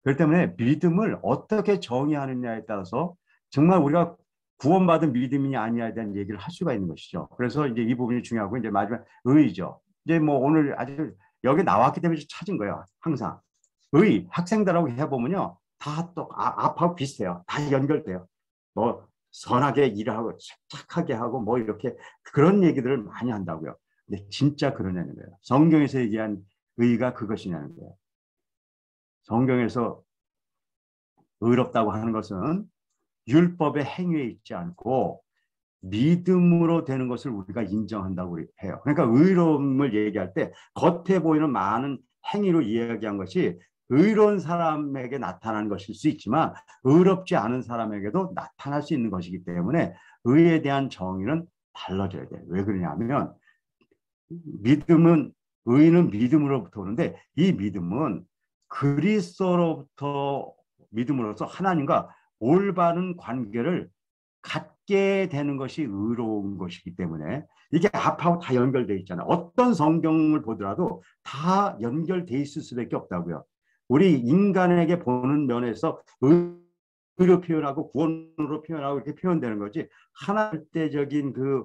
그렇기 때문에 믿음을 어떻게 정의하느냐에 따라서 정말 우리가 구원받은 믿음이냐 아니냐에 대한 얘기를 할 수가 있는 것이죠. 그래서 이제 이 부분이 중요하고 이제 마지막 의죠. 이제 뭐 오늘 아주 여기 나왔기 때문에 찾은 거예요. 항상 의 학생들하고 해보면요 다 또 앞하고 비슷해요. 다 연결돼요. 뭐 선하게 일하고 착하게 하고 뭐 이렇게 그런 얘기들을 많이 한다고요. 근데 진짜 그러냐는 거예요. 성경에서 얘기한 의가 그것이냐는 거예요. 성경에서 의롭다고 하는 것은 율법의 행위에 있지 않고 믿음으로 되는 것을 우리가 인정한다고 해요. 그러니까 의로움을 얘기할 때 겉에 보이는 많은 행위로 이야기한 것이 의로운 사람에게 나타나는 것일 수 있지만 의롭지 않은 사람에게도 나타날 수 있는 것이기 때문에 의에 대한 정의는 달라져야 돼요. 왜 그러냐면 믿음은 의는 믿음으로부터 오는데 이 믿음은 그리스도로부터 믿음으로써 하나님과 올바른 관계를 갖게 되는 것이 의로운 것이기 때문에 이게 앞하고 다 연결되어 있잖아요. 어떤 성경을 보더라도 다 연결되어 있을 수밖에 없다고요. 우리 인간에게 보는 면에서 의로 표현하고 구원으로 표현하고 이렇게 표현되는 거지 하나님대적인 그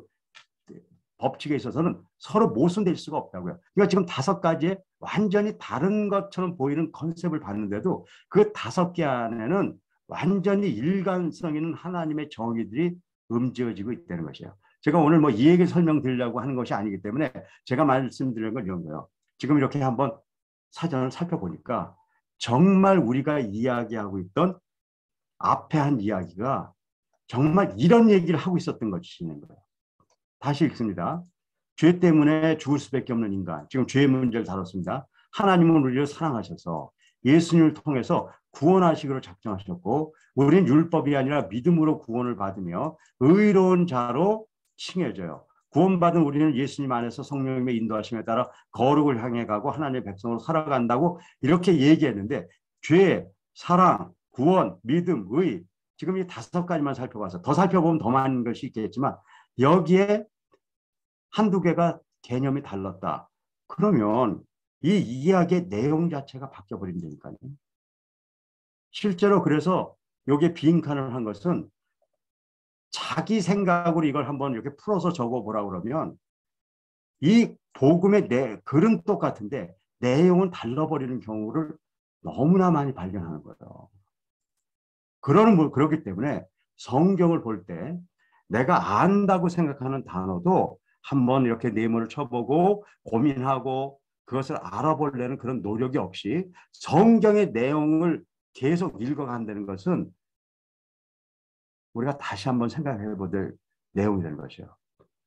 법칙에 있어서는 서로 모순될 수가 없다고요. 그러니까 지금 5가지의 완전히 다른 것처럼 보이는 컨셉을 봤는데도 그 5개 안에는 완전히 일관성 있는 하나님의 정의들이 움직여지고 있다는 것이에요. 제가 오늘 뭐 이 얘기 설명드리려고 하는 것이 아니기 때문에 제가 말씀드리는 건 이런 거예요. 지금 이렇게 한번 사전을 살펴보니까 정말 우리가 이야기하고 있던 앞에 한 이야기가 정말 이런 얘기를 하고 있었던 것이는 거예요. 다시 읽습니다. 죄 때문에 죽을 수밖에 없는 인간. 지금 죄의 문제를 다뤘습니다. 하나님은 우리를 사랑하셔서 예수님을 통해서 구원하시기로 작정하셨고 우리는 율법이 아니라 믿음으로 구원을 받으며 의로운 자로 칭해져요. 구원받은 우리는 예수님 안에서 성령님의 인도하심에 따라 거룩을 향해 가고 하나님의 백성으로 살아간다고 이렇게 얘기했는데 죄, 사랑, 구원, 믿음, 의 지금 이 5가지만 살펴봐서 더 살펴보면 더 많은 것이 있겠지만 여기에 한두 개가 개념이 달랐다. 그러면 이 이야기의 내용 자체가 바뀌어버린다니까요. 실제로 그래서 여기에 빈칸을 한 것은 자기 생각으로 이걸 한번 이렇게 풀어서 적어보라 그러면 이 복음의 글은 똑같은데 내용은 달라버리는 경우를 너무나 많이 발견하는 거예요. 그렇기 때문에 성경을 볼 때 내가 안다고 생각하는 단어도 한번 이렇게 네모를 쳐보고 고민하고 그것을 알아보려는 그런 노력이 없이 성경의 내용을 계속 읽어간다는 것은 우리가 다시 한번 생각해 볼 내용이 되는 것이에요.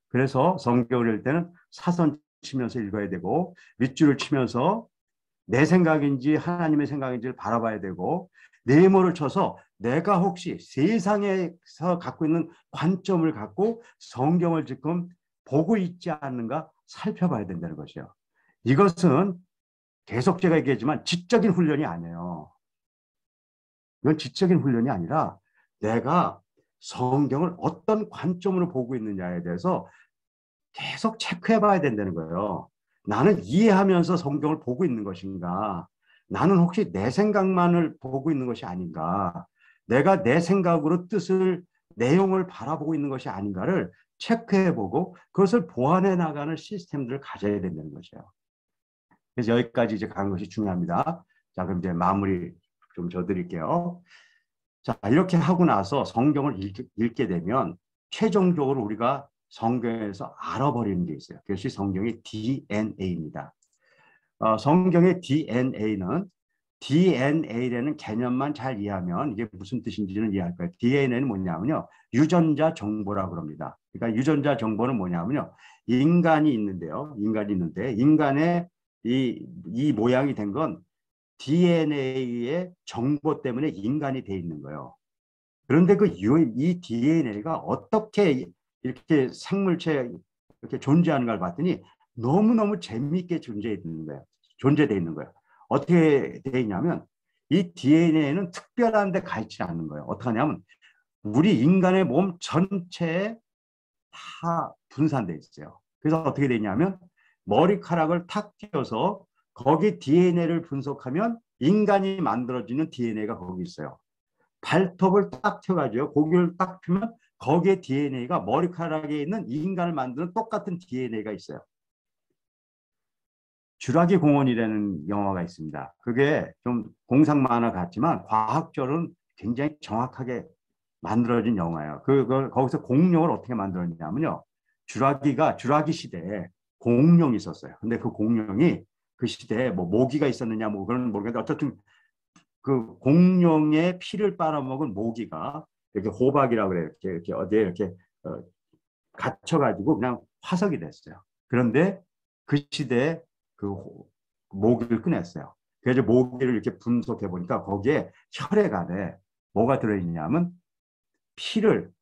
그래서 성경을 읽을 때는 사선 치면서 읽어야 되고 밑줄을 치면서 내 생각인지 하나님의 생각인지를 바라봐야 되고 네모를 쳐서 내가 혹시 세상에서 갖고 있는 관점을 갖고 성경을 지금 보고 있지 않는가 살펴봐야 된다는 것이에요. 이것은 계속 제가 얘기했지만 지적인 훈련이 아니에요. 이건 지적인 훈련이 아니라 내가 성경을 어떤 관점으로 보고 있느냐에 대해서 계속 체크해 봐야 된다는 거예요. 나는 이해하면서 성경을 보고 있는 것인가? 나는 혹시 내 생각만을 보고 있는 것이 아닌가? 내가 내 생각으로 내용을 바라보고 있는 것이 아닌가를 체크해보고 그것을 보완해 나가는 시스템들을 가져야 된다는 것이에요. 그래서 여기까지 이제 가는 것이 중요합니다. 자, 그럼 이제 마무리 좀 줘드릴게요. 자, 이렇게 하고 나서 성경을 읽게 되면 최종적으로 우리가 성경에서 알아버리는 게 있어요. 그것이 성경의 DNA입니다. 성경의 DNA라는 개념만 잘 이해하면 이게 무슨 뜻인지는 이해할 거예요. DNA는 뭐냐면요. 유전자 정보라고 합니다. 그러니까 유전자 정보는 뭐냐면요. 인간이 있는데 인간의 이 모양이 된 건 DNA의 정보 때문에 인간이 돼 있는 거예요. 그런데 이 DNA가 어떻게 이렇게 생물체 이렇게 존재하는가를 봤더니 너무너무 재미있게 존재되어 있는 거예요. 어떻게 되어 있냐면 이 DNA는 특별한 데 가 있지 않는 거예요. 어떻게 하냐면 우리 인간의 몸 전체에 다 분산되어 있어요. 그래서 어떻게 되냐면 머리카락을 탁 띄어서 거기 DNA를 분석하면 인간이 만들어지는 DNA가 거기 있어요. 발톱을 딱 펴가지고 고기를 딱 펴면 거기에 DNA가 머리카락에 있는 인간을 만드는 똑같은 DNA가 있어요. 쥐라기 공원이라는 영화가 있습니다. 그게 좀 공상 만화 같지만 과학적으로는 굉장히 정확하게 만들어진 영화예요. 거기서 공룡을 어떻게 만들었냐면요. 쥐라기 시대에 공룡이 있었어요. 근데 그 공룡이 그 시대에 뭐 모기가 있었느냐 뭐 그런 모르겠는데 어쨌든 그 공룡의 피를 빨아먹은 모기가 이렇게 호박이라고 그래요. 이렇게 어디에 이렇게 갇혀가지고 그냥 화석이 됐어요. 그런데 그 시대에 그 모기를 꺼냈어요. 그래서 모기를 이렇게 분석해 보니까 거기에 혈액 안에 뭐가 들어있냐면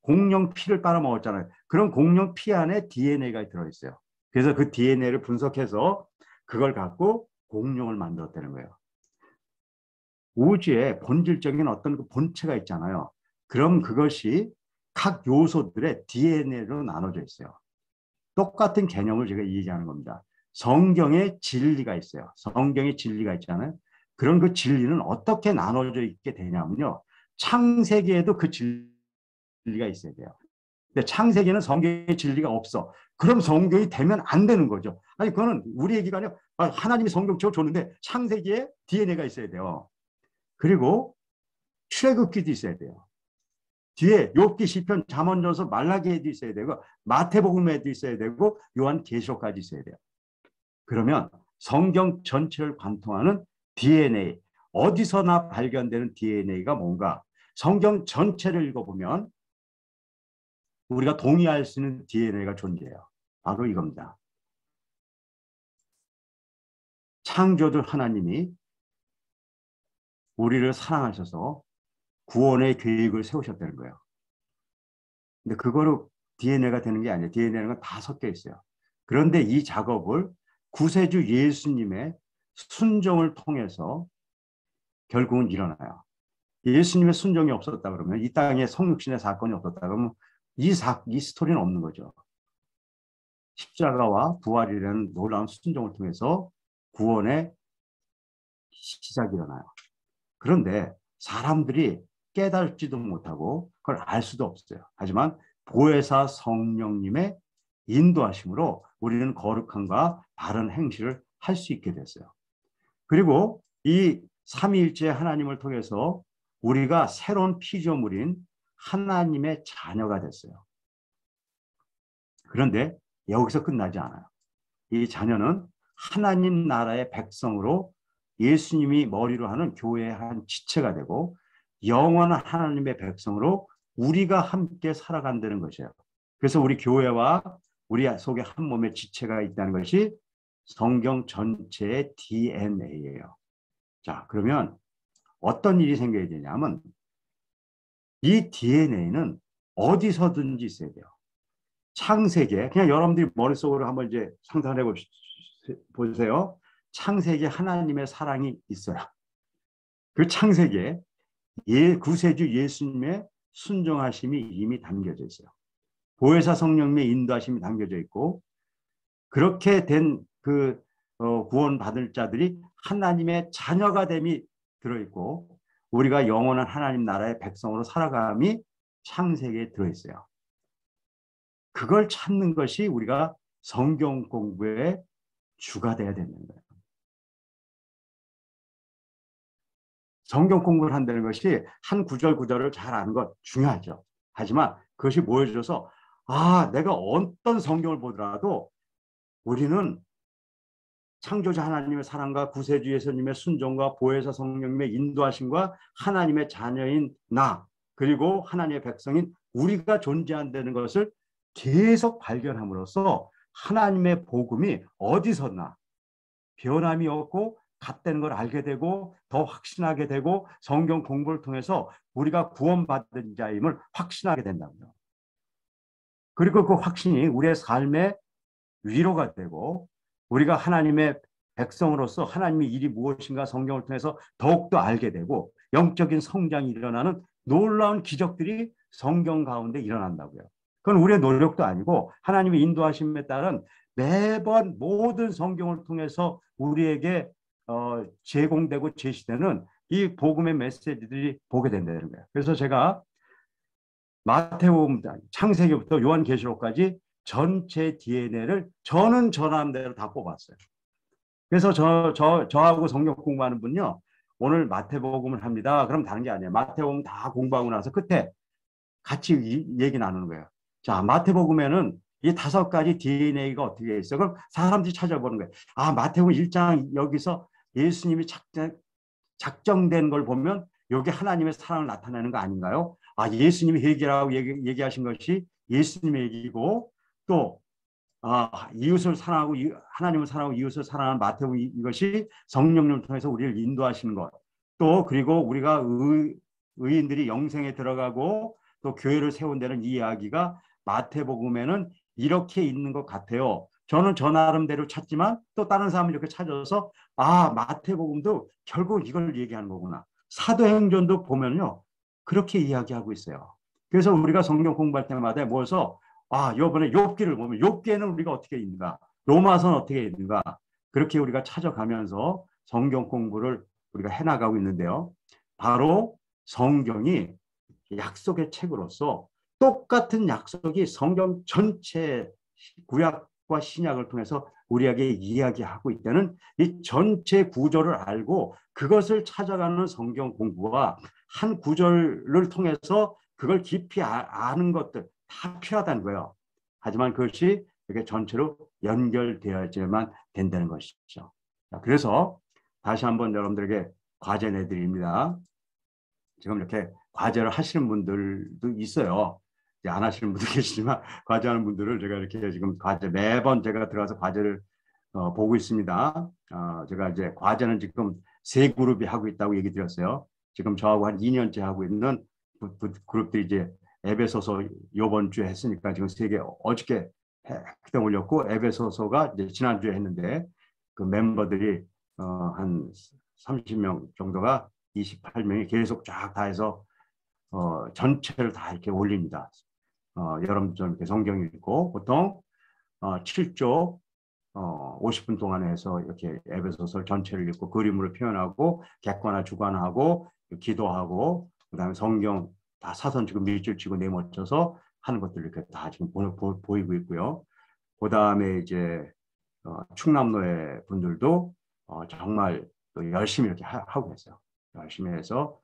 공룡 피를 빨아먹었잖아요. 그런 공룡 피 안에 DNA가 들어있어요. 그래서 그 DNA를 분석해서 그걸 갖고 공룡을 만들었다는 거예요. 우주에 본질적인 어떤 그 본체가 있잖아요. 그럼 그것이 각 요소들의 DNA로 나눠져 있어요. 똑같은 개념을 제가 얘기하는 겁니다. 성경에 진리가 있어요. 성경에 진리가 있잖아요. 그런 그 진리는 어떻게 나눠져 있게 되냐면요. 창세기에도 그 진리가 있어야 돼요. 근데 창세기는 성경의 진리가 없어. 그럼 성경이 되면 안 되는 거죠. 아니, 그거는 우리 얘기가 아니라 하나님이 성경 줬는데 창세기에 DNA가 있어야 돼요. 그리고 출애굽기도 있어야 돼요. 뒤에 욥기, 시편, 잠언전서, 말라기에도 있어야 되고 마태복음에도 있어야 되고 요한계시록까지 있어야 돼요. 그러면 성경 전체를 관통하는 DNA, 어디서나 발견되는 DNA가 뭔가 성경 전체를 읽어보면 우리가 동의할 수 있는 DNA가 존재해요. 바로 이겁니다. 창조주 하나님이 우리를 사랑하셔서 구원의 계획을 세우셨다는 거예요. 근데 그거로 DNA가 되는 게 아니에요. DNA는 다 섞여 있어요. 그런데 이 작업을 구세주 예수님의 순종을 통해서 결국은 일어나요. 예수님의 순종이 없었다 그러면, 이 땅에 성육신의 사건이 없었다 그러면 이 스토리는 없는 거죠. 십자가와 부활이라는 놀라운 순종을 통해서 구원의 시작이 일어나요. 그런데 사람들이 깨달지도 못하고 그걸 알 수도 없어요. 하지만 보혜사 성령님의 인도하심으로 우리는 거룩함과 바른 행실을 할 수 있게 됐어요. 그리고 이 삼위일체 하나님을 통해서 우리가 새로운 피조물인 하나님의 자녀가 됐어요. 그런데 여기서 끝나지 않아요. 이 자녀는 하나님 나라의 백성으로 예수님이 머리로 하는 교회의 한 지체가 되고 영원한 하나님의 백성으로 우리가 함께 살아간다는 것이에요. 그래서 우리 교회와 우리 속에 한 몸의 지체가 있다는 것이 성경 전체의 DNA예요. 자, 그러면 어떤 일이 생겨야 되냐면 이 DNA는 어디서든지 있어야 돼요. 창세기에 그냥 여러분들이 머릿속으로 한번 이제 상상해 보세요. 창세기에 하나님의 사랑이 있어요. 그 창세기에 구세주 예수님의 순종하심이 이미 담겨져 있어요. 보혜사 성령님의 인도하심이 담겨져 있고 그렇게 된 그 구원받을 자들이 하나님의 자녀가 됨이 들어있고 우리가 영원한 하나님 나라의 백성으로 살아감이 창세기에 들어있어요. 그걸 찾는 것이 우리가 성경 공부의 주가 돼야 되는 거예요. 성경 공부를 한다는 것이 한 구절 구절을 잘 아는 것 중요하죠. 하지만 그것이 모여져서 내가 어떤 성경을 보더라도 우리는 창조자 하나님의 사랑과 구세주 예수님의 순종과 보혜사 성령님의 인도하심과 하나님의 자녀인 나 그리고 하나님의 백성인 우리가 존재한다는 것을 계속 발견함으로써 하나님의 복음이 어디서나 변함이 없고 같다는 걸 알게 되고 더 확신하게 되고 성경 공부를 통해서 우리가 구원받은 자임을 확신하게 된다고요. 그리고 그 확신이 우리의 삶의 위로가 되고 우리가 하나님의 백성으로서 하나님의 일이 무엇인가 성경을 통해서 더욱더 알게 되고 영적인 성장이 일어나는 놀라운 기적들이 성경 가운데 일어난다고요. 그건 우리의 노력도 아니고 하나님의 인도하심에 따른 매번 모든 성경을 통해서 우리에게 제공되고 제시되는 이 복음의 메시지들이 보게 된다는 거예요. 그래서 제가 마태복음 창세기부터 요한계시록까지 전체 DNA를 저는 저 나름대로 다 뽑았어요. 그래서 저하고 성경 공부하는 분요, 오늘 마태복음을 합니다. 그럼 다른 게 아니에요. 마태복음 다 공부하고 나서 끝에 같이 얘기 나누는 거예요. 자, 마태복음에는 이 5가지 DNA가 어떻게 있어? 그럼 사람들이 찾아보는 거예요. 아, 마태복음 1장 여기서 예수님이 작정된 걸 보면 여기 하나님의 사랑을 나타내는 거 아닌가요? 아, 예수님이 해결하고 얘기하신 것이 예수님의 얘기고, 또 이웃을 사랑하고 하나님을 사랑하고 이웃을 사랑하는 마태복음, 이것이 성령님을 통해서 우리를 인도하시는 것. 또 그리고 우리가 의인들이 영생에 들어가고 또 교회를 세운다는 이 이야기가 마태복음에는 이렇게 있는 것 같아요. 저는 저 나름대로 찾지만 또 다른 사람이 이렇게 찾아서 마태복음도 결국 이걸 얘기하는 거구나. 사도행전도 보면요, 그렇게 이야기하고 있어요. 그래서 우리가 성경 공부할 때마다 모여서 이번에 욥기를 보면 욥기에는 우리가 어떻게 있는가, 로마서는 어떻게 있는가, 그렇게 우리가 찾아가면서 성경 공부를 우리가 해나가고 있는데요. 바로 성경이 약속의 책으로서 똑같은 약속이 성경 전체 구약과 신약을 통해서 우리에게 이야기하고 있다는 이 전체 구조를 알고 그것을 찾아가는 성경 공부와 한 구절을 통해서 그걸 깊이 아는 것들 다 필요하다는 거예요. 하지만 그것이 이렇게 전체로 연결되어야만 된다는 것이죠. 그래서 다시 한번 여러분들에게 과제 내드립니다. 지금 이렇게 과제를 하시는 분들도 있어요. 안 하시는 분도 계시지만 과제하는 분들을 제가 이렇게 지금 매번 제가 들어가서 과제를 보고 있습니다. 제가 이제 과제는 지금 3그룹이 하고 있다고 얘기 드렸어요. 지금 저하고 한 2년째 하고 있는 그룹들이 이제 에베소서 이번 주에 했으니까 지금 3개 어저께 그때 올렸고, 에베소서가 이제 지난주에 했는데 그 멤버들이 한 30명 정도가 28명이 계속 쫙 다 해서 전체를 다 이렇게 올립니다. 여러분들 좀 이렇게 성경 읽고 보통 7조 50분 동안에 해서 이렇게 에베소서 전체를 읽고 그림으로 표현하고 객관화 주관하고 기도하고 그다음에 성경 다 사선 지금 밑줄 치고 내몰쳐서 하는 것들 이렇게 다 지금 보이고 있고요. 그다음에 이제 충남로의 분들도 정말 또 열심히 이렇게 하고 있어요. 열심히 해서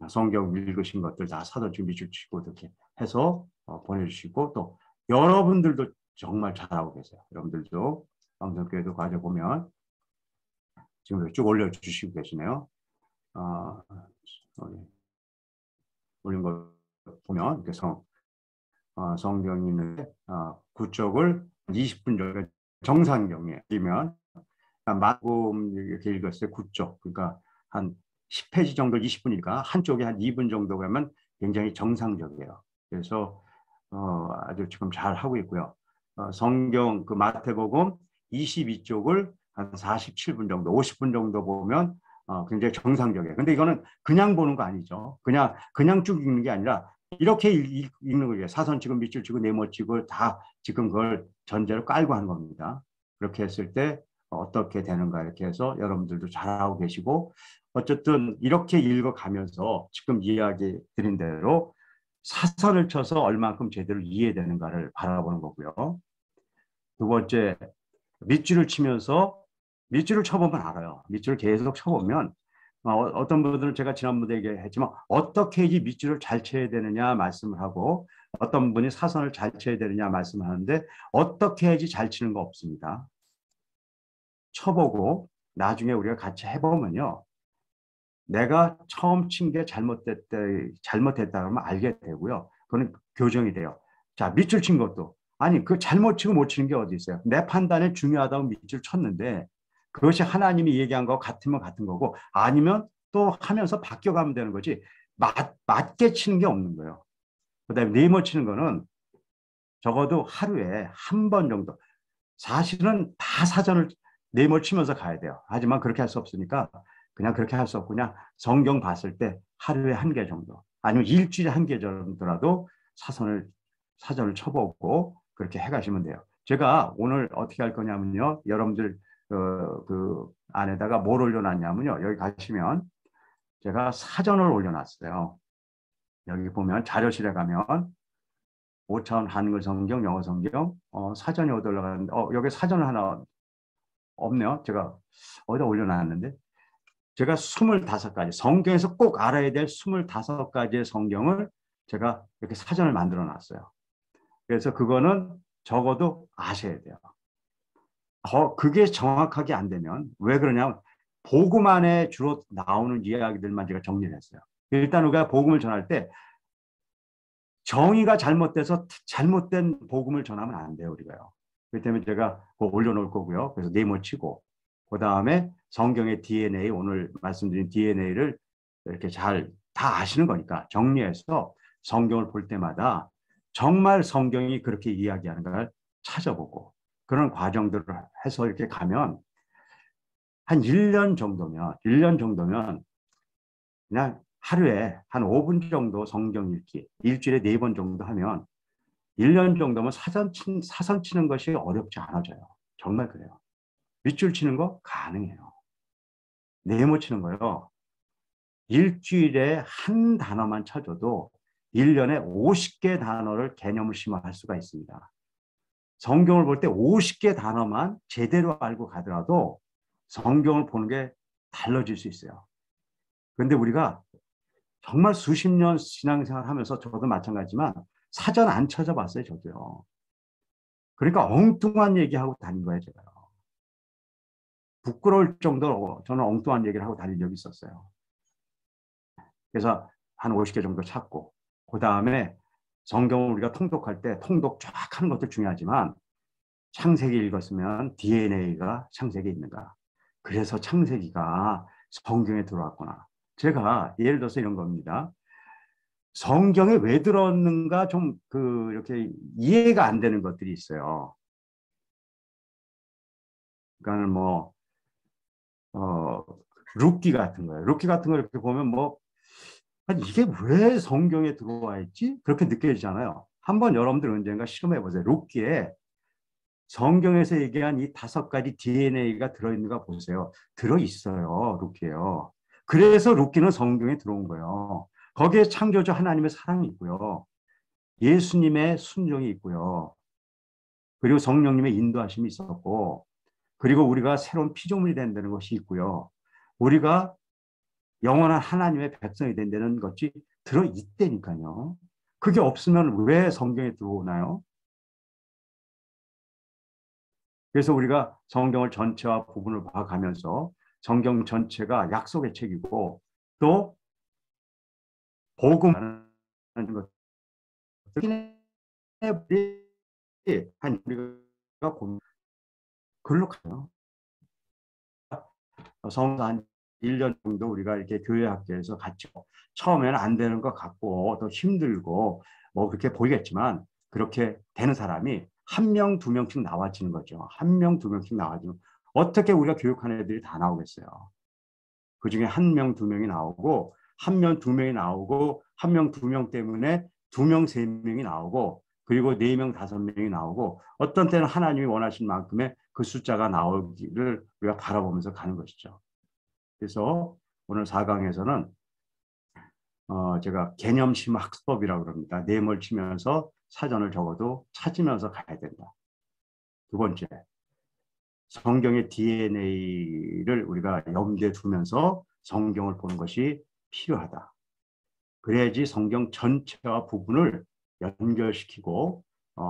성경 읽으신 것들 다 사전 준비 주시고 이렇게 해서 보내주시고, 또 여러분들도 정말 잘하고 계세요. 여러분들도 방송교회도 과제 보면 지금 쭉 올려주시고 계시네요. 올린 거 보면 이렇게 성경이 있는데 9쪽을 20분 정도 정상경에 읽으면 마태복음 이렇게 읽었어요. 9쪽. 그러니까 한 10페이지 정도 20분이니까 한쪽에 한 2분 정도 가면 굉장히 정상적이에요. 그래서 아주 지금 잘 하고 있고요. 성경 그 마태복음 22쪽을 한 47분 정도, 50분 정도 보면 굉장히 정상적이에요. 근데 이거는 그냥 보는 거 아니죠. 그냥 쭉 읽는 게 아니라 이렇게 읽는 거예요. 사선 치고 밑줄 치고 네모치고 다 지금 그걸 전제로 깔고 하는 겁니다. 그렇게 했을 때 어떻게 되는가 이렇게 해서 여러분들도 잘하고 계시고, 어쨌든 이렇게 읽어가면서 지금 이야기 드린 대로 사선을 쳐서 얼만큼 제대로 이해되는가를 바라보는 거고요. 두 번째, 밑줄을 치면서 밑줄을 쳐보면 알아요. 밑줄을 계속 쳐보면 어떤 분들은 제가 지난번에 얘기했지만 어떻게 이 밑줄을 잘 쳐야 되느냐 말씀을 하고, 어떤 분이 사선을 잘 쳐야 되느냐 말씀을 하는데 어떻게 해야지 잘 치는 거 없습니다. 쳐보고 나중에 우리가 같이 해보면요, 내가 처음 친 게 잘못됐다 그러면 알게 되고요. 그건 교정이 돼요. 자, 밑줄 친 것도 아니 그 잘못 치고 못 치는 게 어디 있어요. 내 판단에 중요하다고 밑줄 쳤는데 그것이 하나님이 얘기한 거 같으면 같은 거고 아니면 또 하면서 바뀌어가면 되는 거지 맞게 치는 게 없는 거예요. 그다음에 네모 치는 거는 적어도 하루에 한 번 정도, 사실은 다 사전을 네모 치면서 가야 돼요. 하지만 그렇게 할 수 없으니까 그냥 그렇게 할 수 없고 그냥 성경 봤을 때 하루에 1개 정도 아니면 일주일에 1개 정도라도 사전을 쳐보고 그렇게 해가시면 돼요. 제가 오늘 어떻게 할 거냐면요, 여러분들 그 안에다가 뭘 올려놨냐면요. 여기 가시면 제가 사전을 올려놨어요. 여기 보면 자료실에 가면 5차원 한글 성경, 영어 성경, 사전이 어디 올라가는데, 여기 사전 하나 없네요. 제가 어디다 올려놨는데, 제가 25가지, 성경에서 꼭 알아야 될 25가지의 성경을 제가 이렇게 사전을 만들어 놨어요. 그래서 그거는 적어도 아셔야 돼요. 그게 정확하게 안 되면, 왜 그러냐면, 복음 안에 주로 나오는 이야기들만 제가 정리를 했어요. 일단 우리가 복음을 전할 때 정의가 잘못돼서 잘못된 복음을 전하면 안 돼요, 우리가요. 그렇기 때문에 제가 그거 올려놓을 거고요. 그래서 네모치고, 그 다음에 성경의 DNA, 오늘 말씀드린 DNA를 이렇게 잘 다 아시는 거니까 정리해서 성경을 볼 때마다 정말 성경이 그렇게 이야기하는가를 찾아보고 그런 과정들을 해서 이렇게 가면 한 1년 정도면 그냥 하루에 한 5분 정도 성경 읽기, 일주일에 4번 정도 하면 1년 정도면 사선 치는 것이 어렵지 않아져요. 정말 그래요. 밑줄 치는 거 가능해요. 네모 치는 거요. 일주일에 한 단어만 쳐줘도 1년에 50개 단어를 개념을 심화할 수가 있습니다. 성경을 볼 때 50개 단어만 제대로 알고 가더라도 성경을 보는 게 달라질 수 있어요. 그런데 우리가 정말 수십 년 신앙생활 하면서 저도 마찬가지지만 사전 안 찾아봤어요, 저도요. 그러니까 엉뚱한 얘기하고 다닌 거예요, 제가요. 부끄러울 정도로 저는 엉뚱한 얘기를 하고 다닌 적이 있었어요. 그래서 한 50개 정도 찾고, 그 다음에 성경을 우리가 통독할 때 통독 쫙 하는 것도 중요하지만 창세기 읽었으면 DNA가 창세기에 있는가. 그래서 창세기가 성경에 들어왔구나. 제가 예를 들어서 이런 겁니다. 성경에 왜 들었는가 좀 이렇게 이해가 안 되는 것들이 있어요. 그러니까 뭐, 룻기 같은 거예요. 룻기 같은 거 이렇게 보면 뭐, 아니, 이게 왜 성경에 들어와 있지? 그렇게 느껴지잖아요. 한번 여러분들 언젠가 실험해 보세요. 룻기에 성경에서 얘기한 이 5가지 DNA가 들어있는가 보세요. 들어있어요. 룻기에요. 그래서 룻기는 성경에 들어온 거예요. 거기에 창조주 하나님의 사랑이 있고요. 예수님의 순종이 있고요. 그리고 성령님의 인도하심이 있었고, 그리고 우리가 새로운 피조물이 된다는 것이 있고요. 우리가 영원한 하나님의 백성이 된다는 것이 들어있다니까요. 그게 없으면 왜 성경에 들어오나요? 그래서 우리가 성경을 전체와 부분을 봐가면서 성경 전체가 약속의 책이고 또 복음하는 것을 한 우리가 글로 가요. 성서 한 1년 정도 우리가 이렇게 교회 학교에서 같이 처음에는 안 되는 것 같고 또 힘들고 뭐 그렇게 보이겠지만 그렇게 되는 사람이 1명, 2명씩 나와지는 거죠. 1명, 2명씩 나와지면 어떻게 우리가 교육하는 애들이 다 나오겠어요. 그중에 1명, 2명이 나오고 1명, 2명이 나오고 1명, 2명 때문에 2명, 3명이 나오고 그리고 4명, 5명이 나오고 어떤 때는 하나님이 원하신 만큼의 그 숫자가 나오기를 우리가 바라보면서 가는 것이죠. 그래서 오늘 4강에서는 제가 개념심 학습법이라고 그럽니다. 네모를 치면서 사전을 적어도 찾으면서 가야 된다. 두 번째, 성경의 DNA를 우리가 염두에 두면서 성경을 보는 것이 필요하다. 그래야지 성경 전체와 부분을 연결시키고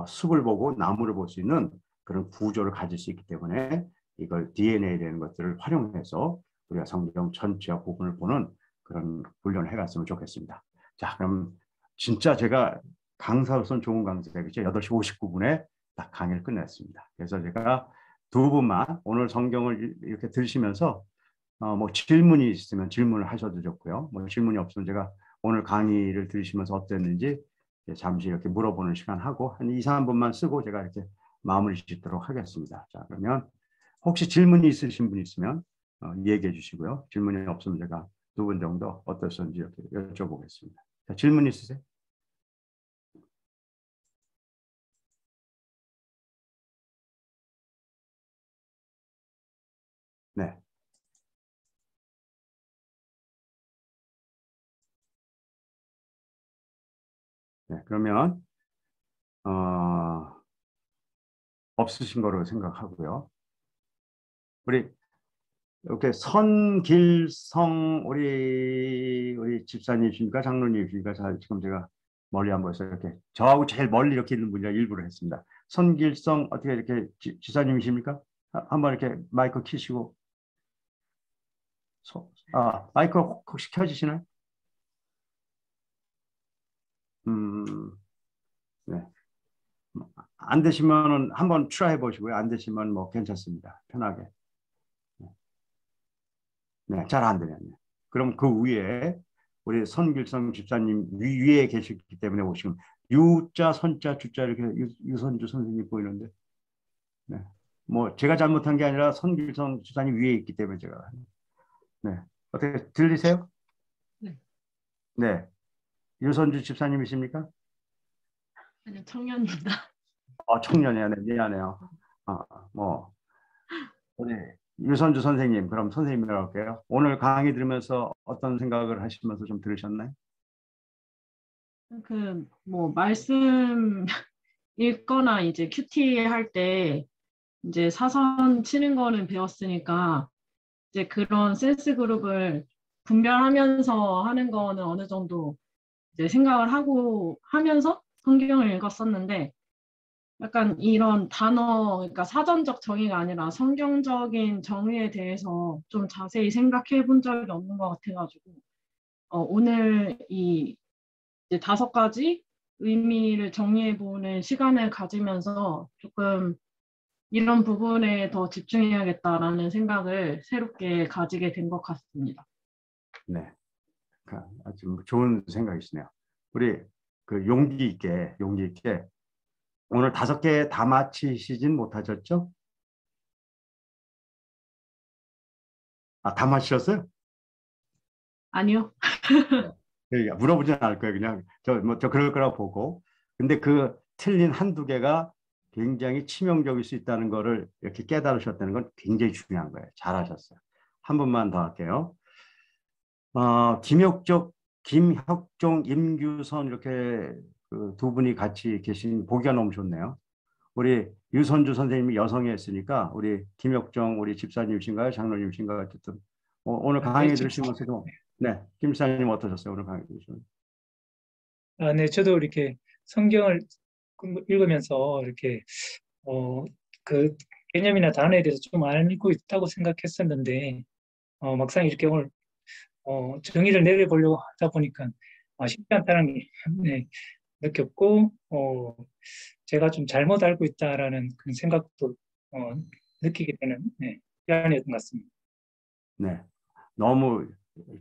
숲을 보고 나무를 볼 수 있는 그런 구조를 가질 수 있기 때문에 이걸 DNA라는 것들을 활용해서 우리가 성경 전체와 부분을 보는 그런 훈련을 해갔으면 좋겠습니다. 자, 그럼 진짜 제가 강사로서는 좋은 강사겠죠. 8시 59분에 딱 강의를 끝냈습니다. 그래서 제가 두 분만 오늘 성경을 이렇게 들으시면서 뭐 질문이 있으면 질문을 하셔도 좋고요. 뭐 질문이 없으면 제가 오늘 강의를 들으시면서 어땠는지 잠시 이렇게 물어보는 시간 하고 한 2, 3분만 쓰고 제가 이렇게 마무리 짓도록 하겠습니다. 자, 그러면 혹시 질문이 있으신 분 있으면 얘기해 주시고요. 질문이 없으면 제가 2분 정도 어떠셨는지 이렇게 여쭤보겠습니다. 자, 질문 있으세요? 네. 네, 그러면 없으신 거로 생각하고요. 우리 이렇게 선길성 우리 집사님이십니까? 장로님이십니까? 자, 지금 제가 멀리 안 보여서 이렇게 저하고 제일 멀리 이렇게 있는 분이라 일부러 했습니다. 선길성 어떻게 이렇게 지사님이십니까? 한번 이렇게 마이크 켜시고 마이크 혹시 켜지시나요? 네. 안 되시면은 한번 트라이 보시고요. 안 되시면 뭐 괜찮습니다. 편하게. 네, 잘 안 되네요. 그럼 그 위에 우리 선길성 집사님 위에 계시기 때문에 오시면 유자, 선자, 주자 이렇게 유선주 선생님 보이는데, 네, 뭐 제가 잘못한 게 아니라 선길성 집사님 위에 있기 때문에 제가, 네, 어떻게 들리세요? 네. 네, 유선주 집사님이십니까? 아니요, 청년입니다. 청년이야, 네, 미안해요. 뭐 우리 유선주 선생님, 그럼 선생님이라고 할게요. 오늘 강의 들으면서 어떤 생각을 하시면서 좀 들으셨나요? 뭐 말씀 읽거나 이제 큐티 할 때 이제 사선 치는 거는 배웠으니까 이제 그런 센스 그룹을 분별하면서 하는 거는 어느 정도 이제 생각을 하고 하면서 성경을 읽었었는데, 약간 이런 단어, 그러니까 사전적 정의가 아니라 성경적인 정의에 대해서 좀 자세히 생각해 본 적이 없는 것 같아가지고, 오늘 이 이제 5가지 의미를 정리해 보는 시간을 가지면서 조금 이런 부분에 더 집중해야겠다라는 생각을 새롭게 가지게 된 것 같습니다. 네, 아주 좋은 생각이시네요. 우리 그 용기 있게 오늘 5개 다 마치시진 못하셨죠? 다 마치셨어요? 아니요. 물어보진 않을 거예요. 그냥 저 그럴 거라고 보고. 근데 그 틀린 한두 개가 굉장히 치명적일 수 있다는 거를 이렇게 깨달으셨다는 건 굉장히 중요한 거예요. 잘하셨어요. 한 분만 더 할게요. 김혁종, 임규선 이렇게 그 두 분이 같이 계신 보기가 너무 좋네요. 우리 유선주 선생님이 여성이었으니까 우리 김혁정 우리 집사님이신가요? 장로님이신가요? 어쨌든 오늘 강의 들으시면서도 네, 김 집사님 어떠셨어요? 오늘 강의 들으시면? 네, 저도 이렇게 성경을 읽으면서 이렇게 그 개념이나 단어에 대해서 좀 알고 있다고 생각했었는데 막상 이렇게 오늘 정의를 내려보려고 하다 보니까 쉽지 않다는 게 네, 느꼈고 제가 좀 잘못 알고 있다라는 그런 생각도 느끼게 되는 시간이었던 것 같습니다. 네, 너무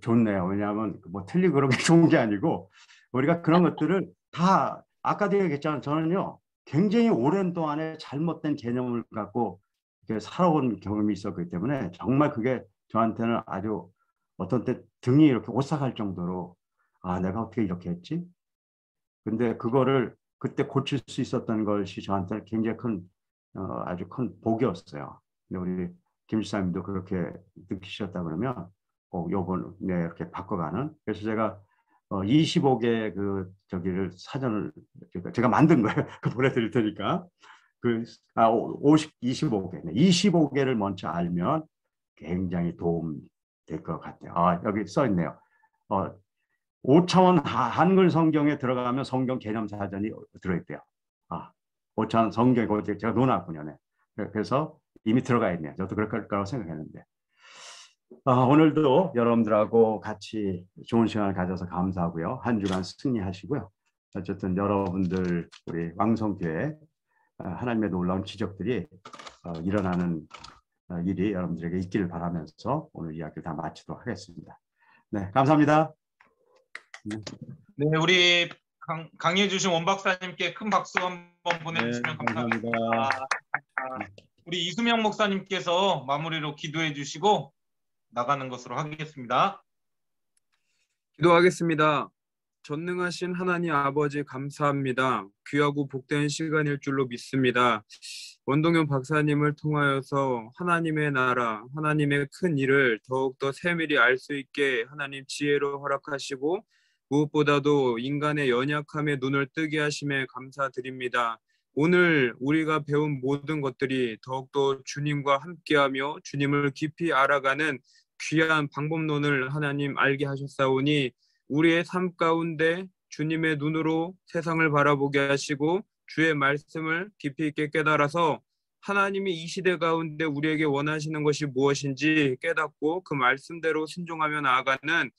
좋네요. 왜냐하면 뭐 틀리고 그런 게 좋은 게 아니고 우리가 그런 것들을 다 아까도 얘기했잖아요. 저는요 굉장히 오랜 동안에 잘못된 개념을 갖고 이렇게 살아온 경험이 있었기 때문에 정말 그게 저한테는 아주 어떤 때 등이 이렇게 오싹할 정도로 내가 어떻게 이렇게 했지? 근데 그거를 그때 고칠 수 있었던 것이 저한테는 굉장히 아주 큰 복이었어요. 근데 우리 김 지사님도 그렇게 느끼셨다 그러면 요번 이렇게 바꿔가는. 그래서 제가 25개 그 저기를 사전을 제가 만든 거예요. 그 보내드릴 테니까 25개, 25개를 먼저 알면 굉장히 도움 될 것 같아요. 여기 써 있네요. 5차원 한글 성경에 들어가면 성경 개념 사전이 들어있대요. 5차원 성경 제가 놓아놨군요. 네. 그래서 이미 들어가 있네요. 저도 그럴 거라고 생각했는데. 오늘도 여러분들하고 같이 좋은 시간을 가져서 감사하고요. 한 주간 승리하시고요. 어쨌든 여러분들 우리 왕성교회 하나님의 놀라운 기적들이 일어나는 일이 여러분들에게 있기를 바라면서 오늘 이야기를 다 마치도록 하겠습니다. 네, 감사합니다. 네, 우리 강의해 주신 원 박사님께 큰 박수 한번 보내주시면 감사합니다. 우리 이수명 목사님께서 마무리로 기도해 주시고 나가는 것으로 하겠습니다. 기도하겠습니다. 전능하신 하나님 아버지 감사합니다. 귀하고 복된 시간일 줄로 믿습니다. 원동현 박사님을 통하여서 하나님의 나라, 하나님의 큰 일을 더욱더 세밀히 알 수 있게 하나님 지혜로 허락하시고 무엇보다도 인간의 연약함에 눈을 뜨게 하심에 감사드립니다. 오늘 우리가 배운 모든 것들이 더욱더 주님과 함께하며 주님을 깊이 알아가는 귀한 방법론을 하나님 알게 하셨사오니 우리의 삶 가운데 주님의 눈으로 세상을 바라보게 하시고 주의 말씀을 깊이 있게 깨달아서 하나님이 이 시대 가운데 우리에게 원하시는 것이 무엇인지 깨닫고 그 말씀대로 순종하며 나아가는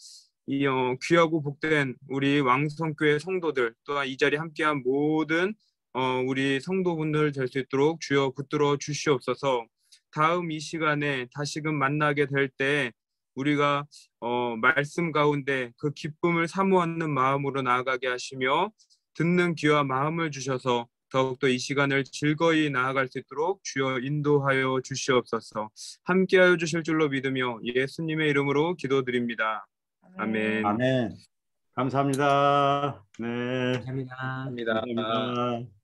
이 귀하고 복된 우리 왕성교회 성도들 또한 이 자리에 함께한 모든 우리 성도분들 될 수 있도록 주여 붙들어 주시옵소서. 다음 이 시간에 다시금 만나게 될 때 우리가 말씀 가운데 그 기쁨을 사모하는 마음으로 나아가게 하시며 듣는 귀와 마음을 주셔서 더욱더 이 시간을 즐거이 나아갈 수 있도록 주여 인도하여 주시옵소서. 함께하여 주실 줄로 믿으며 예수님의 이름으로 기도드립니다. 아멘. 아멘. 감사합니다. 네. 감사합니다. 감사합니다. 감사합니다.